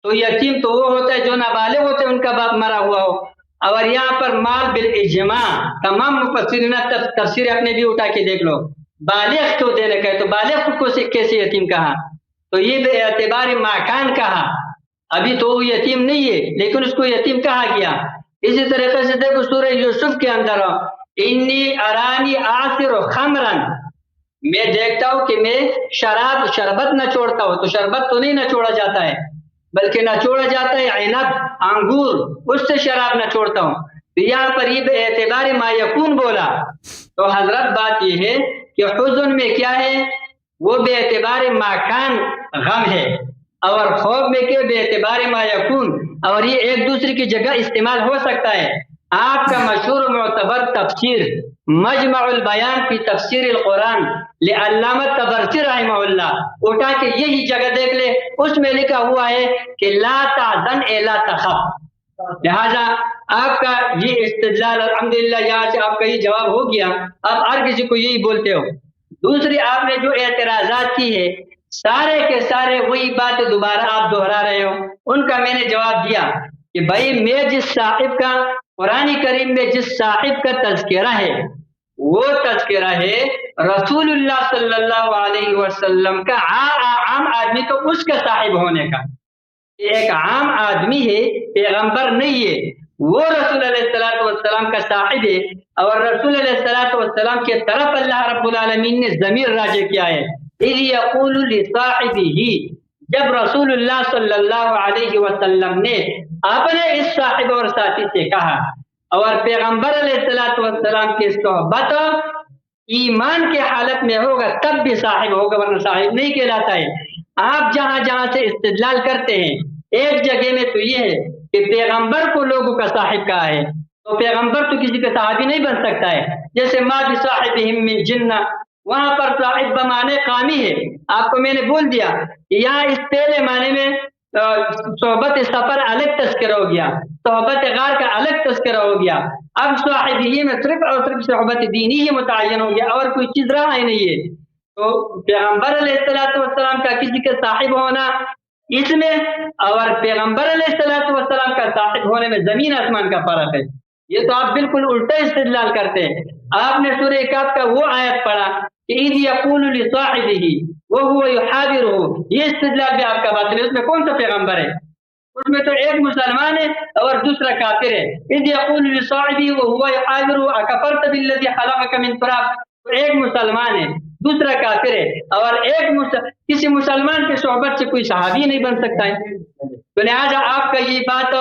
A: تو یتیم تو وہ ہوتا ہے جو نابالغ ہوتے ہیں، ان کا باپ مرا ہوا ہو. اور یہاں پر مال بالاجماع، تمام مفسرین تفسیر اپنے بھی اٹھا کے دیکھ لو، بالغ کو دینے کا ہے تو بالغ کو کیسے یتیم کہا؟ تو یہ بے اعتبار ماکان کہا. ابھی تو وہ یتیم نہیں ہے لیکن اس کو یتیم کہا گیا. اسی طریقے سے دیکھو سورہ یوسف کے اندر انی ارانی آصر خمرا، میں دیکھتا ہوں کہ میں شربت نہ چھوڑتا ہوں. تو شربت تو نہیں نہ چھوڑا جاتا ہے، بلکہ نہ چھوڑا جاتا ہے عنب، انگور، اس سے شراب نہ چھوڑتا ہوں. تو یہاں پر یہ بے اعتبار ما یکون بولا. تو حضرت بات یہ ہے کہ حزن میں کیا ہے، وہ بے اعتبار ماکان غم ہے، اور خوف میں کیا بے اعتبار ما یکون، اور یہ ایک دوسرے کی جگہ استعمال ہو سکتا ہے. آپ کا مشہور معتبر تفسیر مجمع البیان فی تفسیر القرآن لعلامہ طبرسی رحمہ اللہ، اٹھا کے یہی جگہ دیکھ لے، اس میں لکھا ہوا ہے کہ لا تحزن اے لا تخف. لہذا آپ کا یہ استدلال الحمدللہ یہاں سے آپ کا یہ جواب ہو گیا. آپ ہر کسی کو یہی بولتے ہو. دوسری آپ نے جو اعتراضات کی ہے سارے کے سارے وہی بات دوبارہ آپ دہرا رہے ہو. ان کا میں نے جواب دیا کہ بھائی میں جس صاحب کا قرآن کریم میں جس صاحب کا تذکرہ ہے وہ تذکرہ ہے رسول اللہ صلی اللہ علیہ وسلم کا. عام آدمی تو اس کا صاحب ہونے کا، ایک عام آدمی ہے، پیغمبر نہیں ہے، وہ رسول علیہ السلام کا صاحب ہے. اور رسول علیہ السلام کے طرف اللہ رب العالمین نے ضمیر راجع کیا ہے. اذ یقول لصاحبہ، جب رسول اللہ صلی اللہ علیہ وسلم نے اپنے اس صاحب اور ساتھی سے کہا. اور پیغمبر علیہ السلام کی صحبت ایمان کے حالت میں ہوگا تب بھی صاحب ہوگا، ورنہ صاحب نہیں کہلاتا ہے. آپ جہاں جہاں سے استدلال کرتے ہیں ایک جگہ میں تو یہ ہے کہ پیغمبر کو لوگوں کا صاحب کہا ہے، تو پیغمبر تو کسی کا صحابی نہیں بن سکتا ہے. جیسے ما بصاحبہم من جنہ، وہاں پر صاحب بمانے قامی ہے. آپ کو میں نے بول دیا کہ یہاں اس پہلے معنی میں صحبت سفر الگ تذکرہ ہو گیا، صحبت غار کا الگ تذکرہ ہو گیا. اب صاحبی میں صرف اور صرف صحبت دینی ہی متعین ہو گیا، اور کوئی چیز رہا ہی نہیں ہے. تو پیغمبر علیہ السلام کا کسی کا صاحب ہونا اس میں اور پیغمبر علیہ السلام کا صاحب ہونے میں زمین آسمان کا فرق ہے. یہ تو آپ بالکل الٹا استدلال کرتے ہیں. آپ نے سورہ کہف کا وہ آیت پڑھا کہ اذ یقول لصاحبہ وهو یحاورہ، یہ استدلال بھی آپ کا باطل ہے. اس میں کون سا پیغمبر ہے؟ اس میں تو ایک مسلمان ہے اور دوسرا کافر ہے. اذ یقول لصاحبہ وهو یحاورہ اکفرت بالذی خلقک من تراب، ایک مسلمان ہے دوسرا کافر ہے. اور کسی مسلمان کے صحبت سے کوئی صحابی نہیں بن سکتا ہے. تو لہٰذا آپ کا یہ بات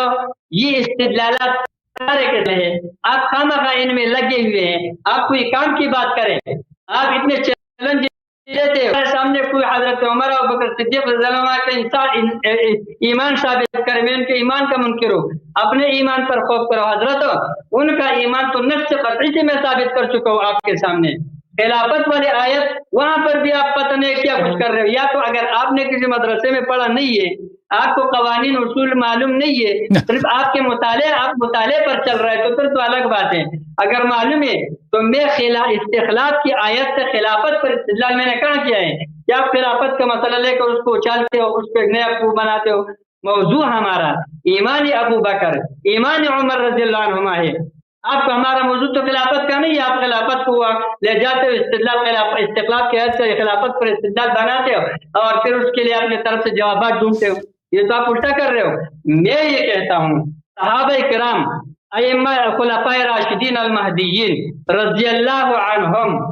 A: یہ استدلالات سارے کہتے ہیں آپ خامخواہ ان میں لگے ہوئے ہیں. آپ کوئی کام کی بات کریں، آپ اتنے چیلنج لیتے ہمارے سامنے کوئی حضرت عمر اور بکر صدیق رضی اللہ عنہ کا انسان ایمان ثابت کرے، میں ان کے ایمان کا منکر ہوں، اپنے ایمان پر خوف کرو حضرت، ان کا ایمان تو نفس قطعی سے میں ثابت کر چکا ہوں آپ کے سامنے۔ خلافت والی آیت وہاں پر بھی آپ پتہ نہیں کیا کچھ کر رہے ہو، یا تو اگر آپ نے کسی مدرسے میں پڑھا نہیں ہے، آپ کو قوانین اصول معلوم نہیں ہے، صرف آپ مطالعے پر چل رہا ہے تو پھر تو الگ بات ہے۔ اگر معلوم ہے تو میں استخلاف کی آیت سے خلافت پر استدلال میں نے کہاں کیا ہے کہ آپ خلافت کا مسئلہ لے کر اس کو اچھالتے ہو، اس کو ایک نیا خوب بناتے ہو۔ موضوع ہمارا ایمان ابو بکر، ایمان عمر رضی اللہ عنہما ہے۔ آپ کا ہمارا موضوع تو خلافت کا نہیں ہے، آپ خلافت کو لے جاتے ہو استقلال کے حد سے خلافت پر استدلال بناتے ہو اور پھر اس کے لیے اپنے طرف سے جوابات ڈھونڈتے ہو، یہ تو آپ الٹا کر رہے ہو۔ میں یہ کہتا ہوں صحابہ کرام ائمہ خلفاء راشدین المہدیین رضی اللہ عنہم،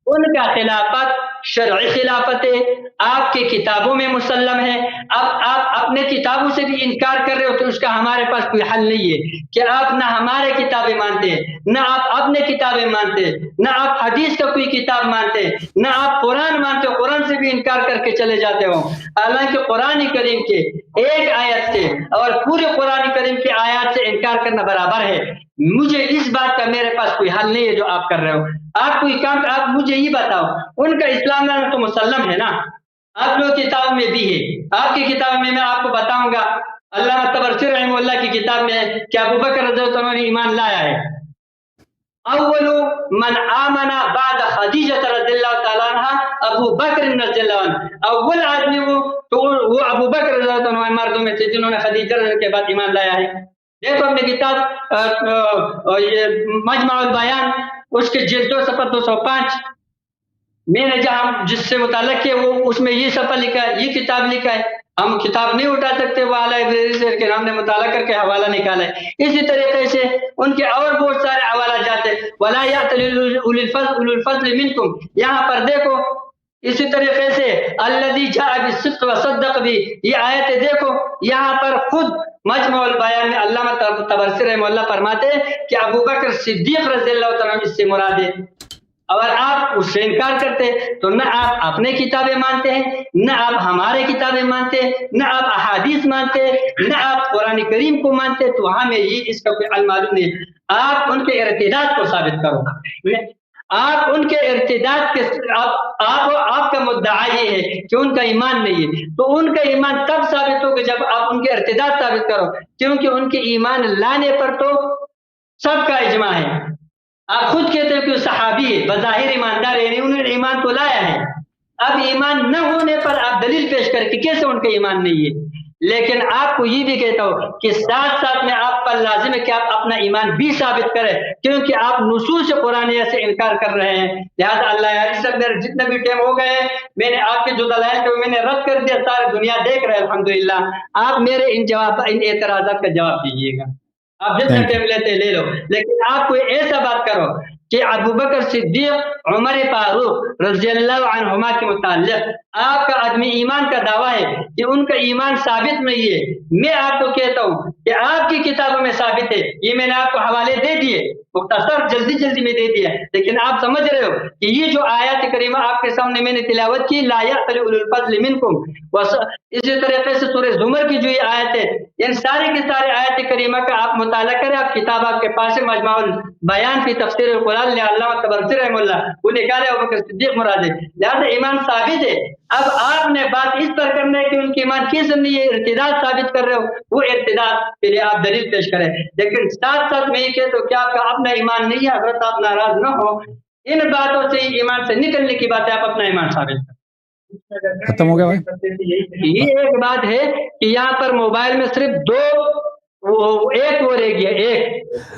A: ان کا خلافت شرعی خلافت ہے، آپ کی کتابوں میں مسلم ہے۔ اب آپ اپنے کتابوں سے بھی انکار کر رہے ہو تو اس کا ہمارے پاس کوئی حل نہیں ہے کہ آپ نہ ہمارے کتابیں مانتے، نہ آپ اپنے کتابیں مانتے، نہ آپ حدیث کا کوئی کتاب مانتے، نہ آپ قرآن مانتے ہو، قرآن سے بھی انکار کر کے چلے جاتے ہو۔ حالانکہ قرآن کریم کے ایک آیت سے اور پورے قرآن کریم کی آیات سے انکار کرنا برابر ہے۔ مجھے اس بات کا میرے پاس کوئی حل نہیں ہے جو آپ کر رہے ہو۔ آپ کوئی کام، آپ مجھے یہ بتاؤ، ان کا اسلام میں تو مسلم ہے نا، آپ لوگ کتاب میں بھی ہے، آپ کی کتاب میں آپ کو بتاؤں گا علامہ طبرسی رحمہ اللہ کی کتاب میں کہ ابو بکر رضی اللہ عنہ نے ایمان لایا ہے۔ اول من آمن بعد خدیجہ رضی اللہ تعالیٰ عنہ ابو بکر رضی اللہ عنہ، اول آدمی وہ ابو بکر رضی اللہ عنہ مردوں میں سے جنہوں نے خدیجہ رضی اللہ کے بعد ایمان لایا ہے۔ دیکھو اپنے کتاب مجمع البیان اس کے جلد 2 صفحہ 205 میں نے جہاں جس سے متعلق ہے وہ اس میں یہ صفحہ لکھا ہے، یہ کتاب لکھا ہے۔ ہم کتاب نہیں اٹھا سکتے، وہ اعلیٰ لائبریری سے کہ ہم نے مطالعہ کر کے حوالہ نکالا ہے۔ اسی طریقے سے ان کے اور بہت سارے حوالہ جاتے ہیں، وَلَا يَأْتَلِ أُولِو الْفَضْلِ مِنْكُمْ، یہاں پر دیکھو اسی طریقے سے الذی جاء بالصدق وصدق بھی، یہ آیتیں دیکھو، یہاں پر خود مجمع البیان میں علامہ طبرسی رحمہ اللہ فرماتے ہیں کہ ابو بکر صدیق رضی اللہ عنہ اس سے مراد ہے۔ اور آپ اس سے انکار کرتے تو نہ آپ اپنے کتابیں مانتے ہیں، نہ آپ ہمارے کتابیں مانتے، نہ آپ احادیث مانتے، نہ آپ قرآن کریم کو مانتے، تو ہمیں یہ اس کا کوئی علم معلوم نہیں۔ آپ ان کے ارتداد کو ثابت کرو، آپ ان کے ارتداد کے آپ کا مدعا یہ ہے کہ ان کا ایمان نہیں ہے، تو ان کا ایمان تب ثابت ہوگا جب آپ ان کے ارتداد ثابت کرو، کیونکہ ان کے ایمان لانے پر تو سب کا اجماع ہے۔ آپ خود کہتے ہو کہ وہ صحابی ہے، بظاہر ایماندار ہے، انہوں نے ایمان تو لایا ہے، اب ایمان نہ ہونے پر آپ دلیل پیش کریں کہ کیسے ان کا ایمان نہیں ہے۔ لیکن آپ کو یہ بھی کہتا ہوں کہ ساتھ ساتھ میں آپ پر لازم ہے کہ آپ اپنا ایمان بھی ثابت کریں، کیونکہ آپ نصوص قرآنیہ سے انکار کر رہے ہیں۔ لہٰذا اللہ علیہ وسلم میرے جتنے بھی ٹائم ہو گئے میں نے آپ کے جو دلائل تھے میں نے رد کر دیا، ساری دنیا دیکھ رہے الحمدللہ۔ آپ میرے ان اعتراضات کا جواب دیجیے گا، آپ جتنا ٹائم لیتے لے لو، لیکن آپ کوئی ایسا بات کرو کہ ابو بکر صدیق عمر فاروق رضی اللہ عنہما کے متعلق آپ کا عدم ایمان کا دعویٰ ہے کہ ان کا ایمان ثابت نہیں ہے۔ میں آپ کو کہتا ہوں کہ آپ کی کتابوں میں ثابت ہے، یہ میں نے آپ کو حوالے دے دیے، مختصر جلدی میں دے دیا، لیکن آپ سمجھ رہے ہو کہ یہ جو آیات کریمہ آپ کے سامنے میں نے تلاوت کی، لا یأتل اولو الفضل منکم، اسی طریقے سے سورہ زمر کی جو یہ آیت ہے، ان ساری کی ساری آیات کریمہ کا آپ مطالعہ کریں، آپ کتاب آپ کے پاس ہے مجمع البیان فی تفسیر القرآن علامہ طبرسی رحمہ اللہ، وہ نکالے ابو بکر صدیق مراد ہے، لہٰذا ایمان ثابت ہے۔ اب آپ نے بات اس پر کرنا ہے کہ ان کے ایمان کس نہیں ہے، ارتداد ثابت کر رہے ہو، وہ ارتداد کے لیے آپ دلیل پیش کریں، لیکن ساتھ ساتھ میں یہ کہتا ہوں کہ آپ کا اپنا ایمان نہیں ہے، حضرت آپ ناراض نہ ہو، ان باتوں سے ایمان سے نکلنے کی بات ہے، آپ اپنا ایمان ثابت کریں۔
B: ختم ہو گیا بھائی؟
A: یہ ایک بات ہے کہ یہاں پر موبائل میں صرف ایک وہ رہ گیا، ایک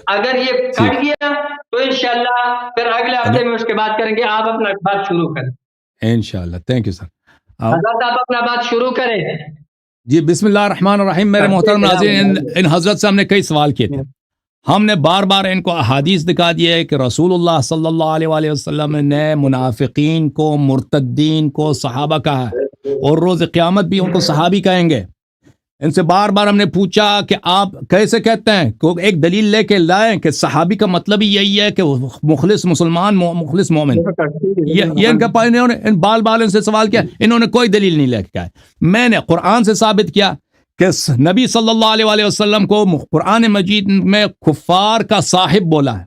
A: اگر یہ کٹ گیا تو انشاءاللہ پھر اگلے ہفتے میں اس کے بات کریں گے، آپ اپنا بات شروع کریں
B: انشاءاللہ۔ Thank you sir.
A: حضرت آپ اپنا بات شروع کریں۔
B: جی بسم اللہ الرحمن الرحیم۔ میرے محترم ناظرین، ان حضرت سے ہم نے کئی سوال کیے تھے، ہم نے بار بار ان کو احادیث دکھا دیا ہے کہ رسول اللہ صلی اللہ علیہ وآلہ وسلم نے منافقین کو، مرتدین کو صحابہ کہا ہے، اور روز قیامت بھی ان کو صحابی کہیں گے۔ ان سے بار بار ہم نے پوچھا کہ آپ کیسے کہتے ہیں، کو ایک دلیل لے کے لائیں کہ صحابی کا مطلب ہی یہی ہے کہ وہ مخلص مسلمان، مخلص مومن. یہ ان کا انہوں نے بال ان سے سوال کیا، انہوں نے کوئی دلیل نہیں لے کے آئے. میں نے قرآن سے ثابت کیا کہ نبی صلی اللہ علیہ وآلہ وسلم کو قرآن مجید میں کفار کا صاحب بولا ہے.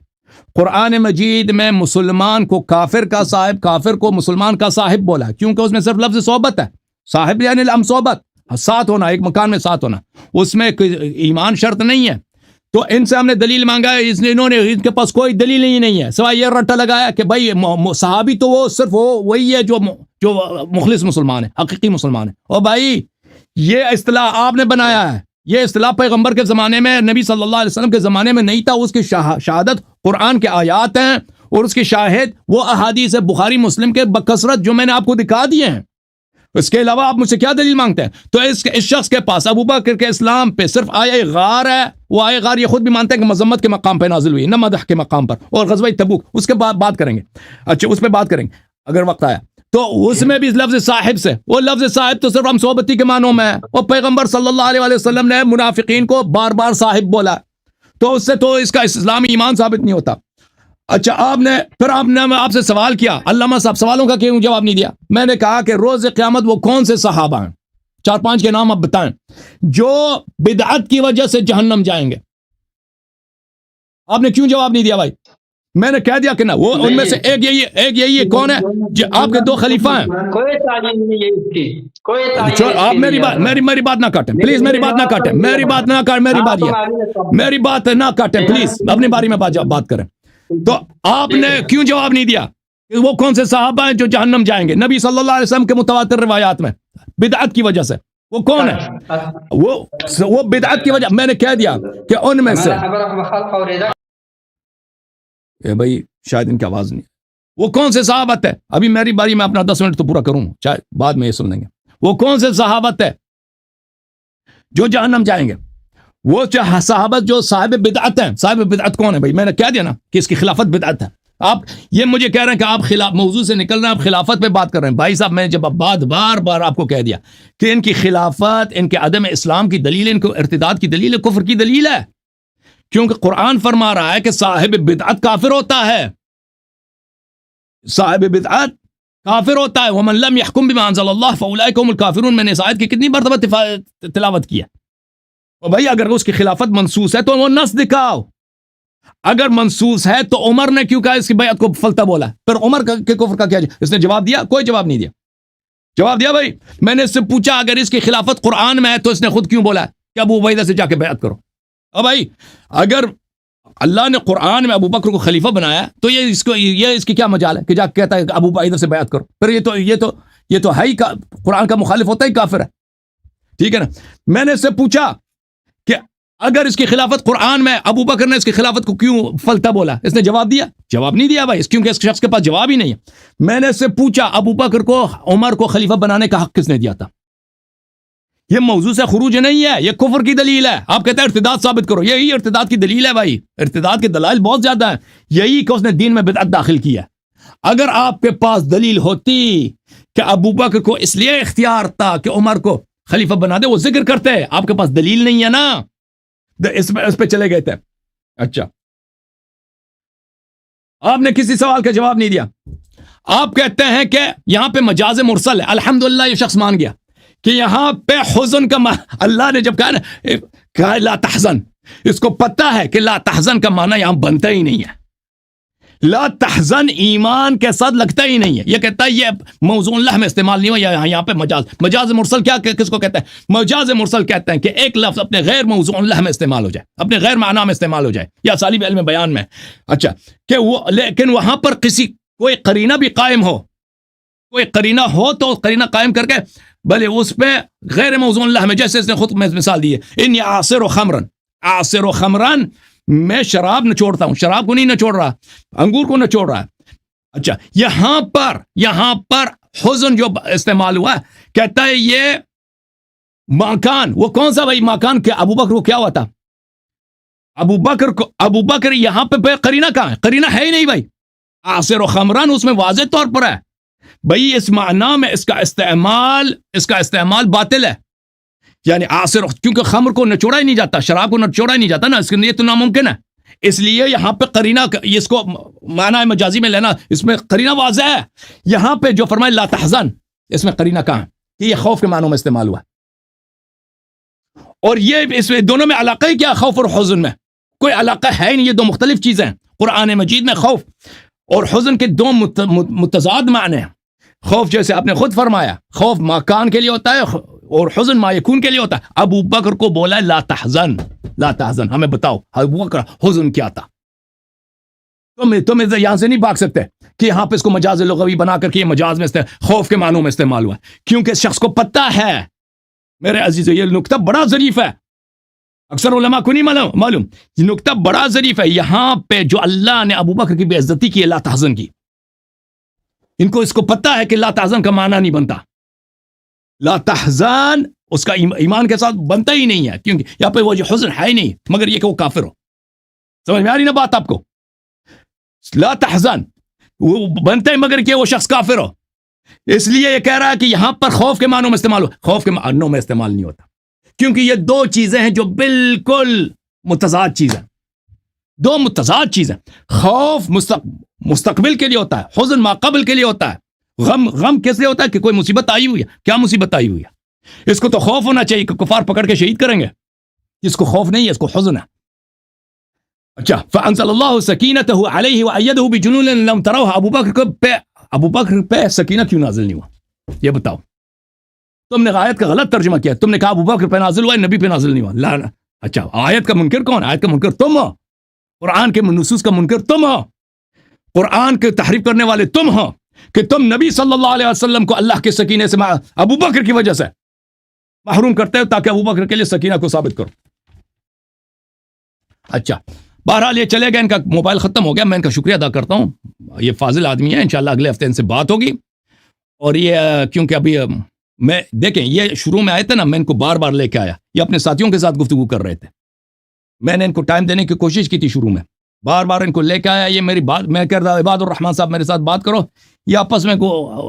B: قرآن مجید میں مسلمان کو کافر کا صاحب، کافر کو مسلمان کا صاحب بولا ہے، کیونکہ اس میں صرف لفظ صحبت ہے. صاحب یعنی ہم صحبت، ساتھ ہونا، ایک مکان میں ساتھ ہونا، اس میں ایمان شرط نہیں ہے. تو ان سے ہم نے دلیل مانگا ہے، انہوں نے ان کے پاس کوئی دلیل ہی نہیں ہے سوائے یہ رٹا لگایا کہ بھائی صحابی تو وہ صرف وہی ہے جو مخلص مسلمان ہے، حقیقی مسلمان ہے. اور بھائی یہ اصطلاح آپ نے بنایا ہے، یہ اصطلاح پیغمبر کے زمانے میں، نبی صلی اللہ علیہ وسلم کے زمانے میں نہیں تھا. اس کی شہادت قرآن کے آیات ہیں، اور اس کی شاہد وہ احادیث بخاری مسلم کے بکثرت جو میں نے آپ کو دکھا دیے ہیں. اس کے علاوہ آپ مجھ سے کیا دلیل مانگتے ہیں؟ تو اس شخص کے پاس ابو بکر کے اسلام پہ صرف آیہ غار ہے. وہ آیہ غار یہ خود بھی مانتے ہیں کہ مذمت کے مقام پہ نازل ہوئی، نہ مدح کے مقام پر. اور غزوہ تبوک اس کے بعد بات کریں گے، اچھا اس پہ بات کریں گے اگر وقت آیا. تو اس میں بھی لفظ صاحب سے، وہ لفظ صاحب تو صرف ہم صحبتی کے معنوں میں ہے. اور پیغمبر صلی اللہ علیہ وسلم نے منافقین کو بار بار صاحب بولا، تو اس سے تو اس کا اسلامی ایمان ثابت نہیں ہوتا. اچھا آپ نے آپ سے سوال کیا، علامہ صاحب سوالوں کا کیوں جواب نہیں دیا؟ میں نے کہا کہ روز قیامت وہ کون سے صحابہ ہیں، 4-5 کے نام آپ بتائیں جو بدعت کی وجہ سے جہنم جائیں گے. آپ نے کیوں جواب نہیں دیا بھائی؟ میں نے کہہ دیا کہ نہ، وہ ان میں سے ایک یہی ہے. کون ہے؟ آپ کے 2 خلیفہ ہیں.
A: کوئی تعلیم نہیں ہے اس کی، کوئی تعلیم.
B: آپ میری بات نہ کاٹیں پلیز، میری بات نہ کاٹیں، میری بات نہ کاٹیں پلیز، اپنی باری میں بات کریں. تو آپ نے کیوں جواب نہیں دیا کہ وہ کون سے صحابہ ہیں جو جہنم جائیں گے نبی صلی اللہ علیہ وسلم کے متواتر روایات میں بدعت کی وجہ سے؟ وہ کون ہے؟ وہ بدعت کی وجہ، میں نے کہہ دیا کہ ان میں سے بھائی شاید ان کی آواز نہیں، وہ کون سے صحابت ہے؟ ابھی میری باری میں اپنا 10 منٹ تو پورا کروں، شاید بعد میں یہ سن لیں گے. وہ کون سے صحابت ہے جو جہنم جائیں گے؟ وہ صحابت جو صاحب بدعت ہیں. صاحب بدعت کون ہے بھائی؟ میں نے کہہ دیا نا کہ اس کی خلافت بدعت ہے. آپ یہ مجھے کہہ رہے ہیں کہ آپ موضوع سے نکل رہے ہیں، آپ خلافت پہ بات کر رہے ہیں. بھائی صاحب میں نے جب بار بار آپ کو کہہ دیا کہ ان کی خلافت، ان کے عدم اسلام کی دلیل، ان کو ارتداد کی دلیل ہے، کفر کی دلیل ہے. کیونکہ قرآن فرما رہا ہے کہ صاحب بدعت کافر ہوتا ہے، صاحب بدعت کافر ہوتا ہے. وَمَن لَمْ يَحْكُمْ بِمَا أَنزَلَ اللَّهُ فَأُولَٰئِكَ هُمُ الْكَافِرُونَ. میں نے اس آیت کی کتنی مرتبہ تلاوت کی ہے. اور بھائی اگر اس کی خلافت منسوس ہے تو وہ نص دکھاؤ. اگر منسوس ہے تو عمر نے کیوں کہا اس کی بیعت کو فلتا بولا؟ پھر عمر کے کفر کا کیا؟ اس نے جواب دیا؟ کوئی جواب نہیں دیا. جواب دیا بھائی؟ میں نے اس سے پوچھا اگر اس کی خلافت قرآن میں ہے تو اس نے خود کیوں بولا کہ ابو عبیدہ سے جا کے بیعت کرو؟ اب بھائی اگر اللہ نے قرآن میں ابو بکر کو خلیفہ بنایا تو یہ اس کی کیا مجال ہے کہ جا کے کہتا ہے کہ ابو عبیدہ سے بیعت کرو؟ پھر یہ تو ہے ہی قرآن کا مخالف ہوتا ہی کافر ہے. ٹھیک ہے نا؟ میں نے اس سے پوچھا کہ اگر اس کی خلافت قرآن میں، ابو بکر نے اس کی خلافت کو کیوں فلتا بولا؟ اس نے جواب دیا؟ جواب نہیں دیا بھائی، کیونکہ اس شخص کے پاس جواب ہی نہیں ہے. میں نے اس سے پوچھا ابو بکر کو، عمر کو خلیفہ بنانے کا حق کس نے دیا تھا؟ یہ موضوع سے خروج نہیں ہے، یہ کفر کی دلیل ہے. آپ کہتے ہیں ارتداد ثابت کرو، یہی ارتداد کی دلیل ہے بھائی. ارتداد کے دلائل بہت زیادہ ہیں، یہی کہ اس نے دین میں بدعت داخل کی ہے. اگر آپ کے پاس دلیل ہوتی کہ ابو بکر کو اس لیے اختیار تھا کہ عمر کو خلیفہ بنا دے، وہ ذکر کرتے ہیں. آپ کے پاس دلیل نہیں ہے نا، اس پہ چلے گئے تھے. اچھا آپ نے کسی سوال کا جواب نہیں دیا. آپ کہتے ہیں کہ یہاں پہ مجاز مرسل ہے. الحمدللہ یہ شخص مان گیا کہ یہاں پہ حزن کا اللہ نے جب کہا نا کہا لا تحزن، اس کو پتہ ہے کہ لا تحزن کا معنی یہاں بنتا ہی نہیں ہے. لا تحزن ایمان کے ساتھ لگتا ہی نہیں ہے. یہ کہتا ہے یہ موضوع اللہ میں استعمال نہیں ہوا، یہاں پہ مجاز مرسل کس کو کہتا ہے؟ مجاز مرسل کہتے ہیں کہ ایک لفظ اپنے غیر موضوع اللہ میں استعمال ہو جائے، اپنے غیر معنی میں استعمال ہو جائے، یا اسالیب علم بیان میں. اچھا کہ وہ لیکن وہاں پر کوئی قرینہ بھی قائم ہو، کوئی قرینہ ہو تو قرینہ قائم کر کے بھلے اس پہ غیر موضوع اللہ میں، جیسے اس نے خود میں مثال دی ہے، ان عاصر و خمرن، میں شراب نچوڑتا ہوں، شراب کو نہیں نچوڑ رہا، انگور کو نچوڑ رہا ہے. اچھا یہاں پر حزن جو استعمال ہوا کہتا ہے یہ مکان، وہ کون سا بھائی مکان؟ کہ ابو بکر کو کیا ہوا تھا؟ ابو بکر یہاں پہ قرینہ کہاں ہے؟ قرینہ ہے ہی نہیں بھائی. عاصر و خمران اس میں واضح طور پر ہے بھائی، اس معنی میں اس کا استعمال باطل ہے. یعنی عاصر، کیونکہ خمر کو نچوڑا ہی نہیں جاتا، شراب کو نچوڑا ہی نہیں جاتا نا، اس کے لیے تو ناممکن ہے. اس لیے یہاں پہ قرینہ، اس کو معنی مجازی میں لینا، اس میں قرینہ واضح ہے. یہاں پہ جو فرمائے لا تحزن، اس میں قرینہ کہاں کہ یہ خوف کے معنوں میں استعمال ہوا. اور یہ اس میں دونوں میں علاقہ ہی کیا، خوف اور حزن میں کوئی علاقہ ہے ہی نہیں. یہ دو مختلف چیزیں ہیں. قرآن مجید میں خوف اور حزن کے دو متضاد معنی ہیں. خوف جیسے آپ نے خود فرمایا، خوف ما کان کے لیے ہوتا ہے اور حزن ما یکون کے لیے ہوتا ہے. ابو بکر کو بولا ہے لا تحزن، لا تحزن. ہمیں بتاؤ ابو بکر حزن کیا تھا؟ تم یہاں سے نہیں بھاگ سکتے کہ یہاں پہ اس کو مجاز لغوی بنا کر کے یہ مجاز میں خوف کے معنوں میں استعمال ہوا، کیونکہ اس شخص کو پتہ ہے. میرے عزیزو، یہ نکتہ بڑا ظریف ہے، اکثر علماء کو نہیں معلوم. یہ نکتہ بڑا ظریف ہے. یہاں پہ جو اللہ نے ابو بکر کی بے عزتی کی ہے لا تحزن کی، ان کو اس کو پتہ ہے کہ لا تحزن کا معنی نہیں بنتا. لا تحزن اس کا ایمان کے ساتھ بنتا ہی نہیں ہے، کیونکہ یہاں پہ وہ جو حزن ہے ہی نہیں، مگر یہ کہ وہ کافر ہو. سمجھ میں آ رہی نا بات آپ کو؟ لا تحزن وہ بنتا ہے مگر کہ وہ شخص کافر ہو. اس لیے یہ کہہ رہا ہے کہ یہاں پر خوف کے معنوں میں استعمال ہو، خوف کے معنوں میں استعمال نہیں ہوتا، کیونکہ یہ دو چیزیں ہیں جو بالکل متضاد چیزیں، دو متضاد چیزیں. خوف مستقبل کے لیے ہوتا ہے، حزن ما قبل کے لیے ہوتا ہے. غم کس لیے ہوتا ہے کہ کوئی مصیبت آئی ہوئی ہے. کیا مصیبت آئی ہوئی ہے؟ اس کو تو خوف ہونا چاہیے کہ کفار پکڑ کے شہید کریں گے. اس کو خوف نہیں ہے، اس کو حزن ہے. اچھا، فانزل اللہ سکینتہ علیہ وایدہ بجنود لم تروها. ابو بکر پہ سکینہ کیوں نازل نہیں ہوا؟ یہ بتاؤ. تم نے آیت کا غلط ترجمہ کیا. تم نے کہا ابو بکر پہ نازل ہوا ہے، نبی پہ نازل نہیں ہوا. لا. اچھا، آیت کا منکر کون؟ آیت کا منکر تم ہو. قرآن کے نصوص کا منکر تم ہو. قرآن کے تحریف کرنے والے تم ہو کہ تم نبی صلی اللہ علیہ وسلم کو اللہ کے سکینے سے ابو بکر کی وجہ سے محروم کرتے ہو تاکہ ابو بکر کے لیے سکینہ کو ثابت کرو. اچھا، بہرحال یہ چلے گئے. ان کا موبائل ختم ہو گیا. میں ان کا شکریہ ادا کرتا ہوں. یہ فاضل آدمی ہے. انشاءاللہ اگلے ہفتے ان سے بات ہوگی. اور یہ کیونکہ ابھی میں دیکھیں یہ شروع میں آئے تھے نا، میں ان کو بار بار لے کے آیا. یہ اپنے ساتھیوں کے ساتھ گفتگو کر رہے تھے. میں نے ان کو ٹائم دینے کی کوشش کی تھی شروع میں، بار بار ان کو لے کے آیا. یہ میری بات میں کہہ رہا عباد الرحمان صاحب میرے ساتھ بات کرو. یہ آپس میں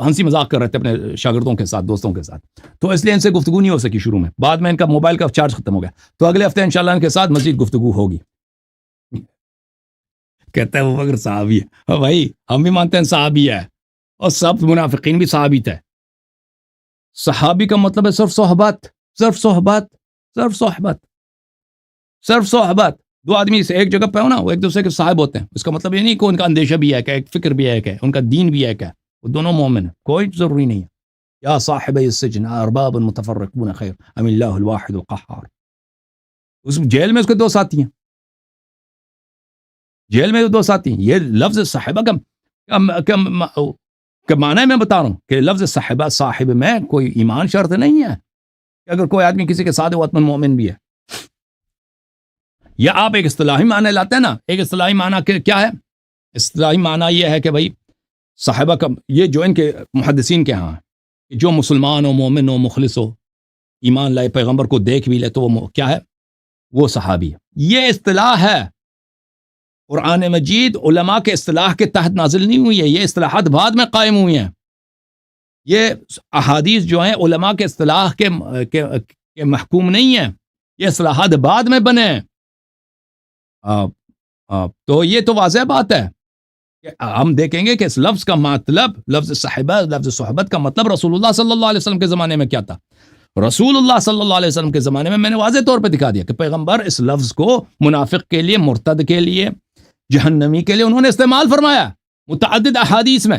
B: ہنسی مذاق کر رہے تھے اپنے شاگردوں کے ساتھ، دوستوں کے ساتھ. تو اس لیے ان سے گفتگو نہیں ہو سکی شروع میں. بعد میں ان کا موبائل کا چارج ختم ہو گیا. تو اگلے ہفتے انشاءاللہ ان کے ساتھ مزید گفتگو ہوگی. کہتا ہے وہ بکر صحابی ہے. بھائی ہم بھی مانتے ہیں صحابی ہے، اور سب منافقین بھی صحابی تھے. صحابی کا مطلب ہے صرف صحبت، صرف صحبت، صرف صحبت، صرف صحبت. دو آدمی سے ایک جگہ پہ ہو نا، وہ ایک دوسرے کے صاحب ہوتے ہیں. اس کا مطلب یہ نہیں کہ ان کا اندیشہ بھی ایک ہے، ایک فکر بھی ایک ہے، ان کا دین بھی ایک ہے. وہ دونوں مومن ہیں، کوئی ضروری نہیں ہے. یا صاحب السجن ارباب متفرقون خیر ام اللہ الواحد القہار. اس جیل میں اس کے دو ساتھی ہیں، جیل میں دو ساتھی. یہ لفظ صاحبہ کا معنی میں بتا رہا ہوں کہ لفظ صاحبہ صاحب میں کوئی ایمان شرط نہیں ہے کہ اگر کوئی آدمی کسی کے ساتھ وہ اتمن مومن بھی ہے. یا آپ ایک اصطلاحی معنی لاتے ہیں نا. ایک اصطلاحی معنی کیا ہے؟ اصطلاحی معنی یہ ہے کہ بھائی صاحبہ کا یہ جو ان کے محدثین کے ہاں جو مسلمان ہو، مومن ہو، مخلص ہو، ایمان لائے، پیغمبر کو دیکھ بھی لے، تو وہ کیا ہے؟ وہ صحابی ہے. یہ اصطلاح ہے. قرآن مجید علماء کے اصطلاح کے تحت نازل نہیں ہوئی ہے. یہ اصطلاحات بعد میں قائم ہوئی ہیں. یہ احادیث جو ہیں علماء کے اصطلاح کے محکوم نہیں ہیں. یہ اصطلاحات بعد میں بنے ہیں. تو یہ تو واضح بات ہے کہ ہم دیکھیں گے کہ اس لفظ کا مطلب، لفظ صحبہ، لفظ صحبت کا مطلب رسول اللہ صلی اللہ علیہ وسلم کے زمانے میں کیا تھا. رسول اللہ صلی اللہ علیہ وسلم کے زمانے میں نے واضح طور پہ دکھا دیا کہ پیغمبر اس لفظ کو منافق کے لیے، مرتد کے لیے، جہنمی کے لیے انہوں نے استعمال فرمایا متعدد احادیث میں.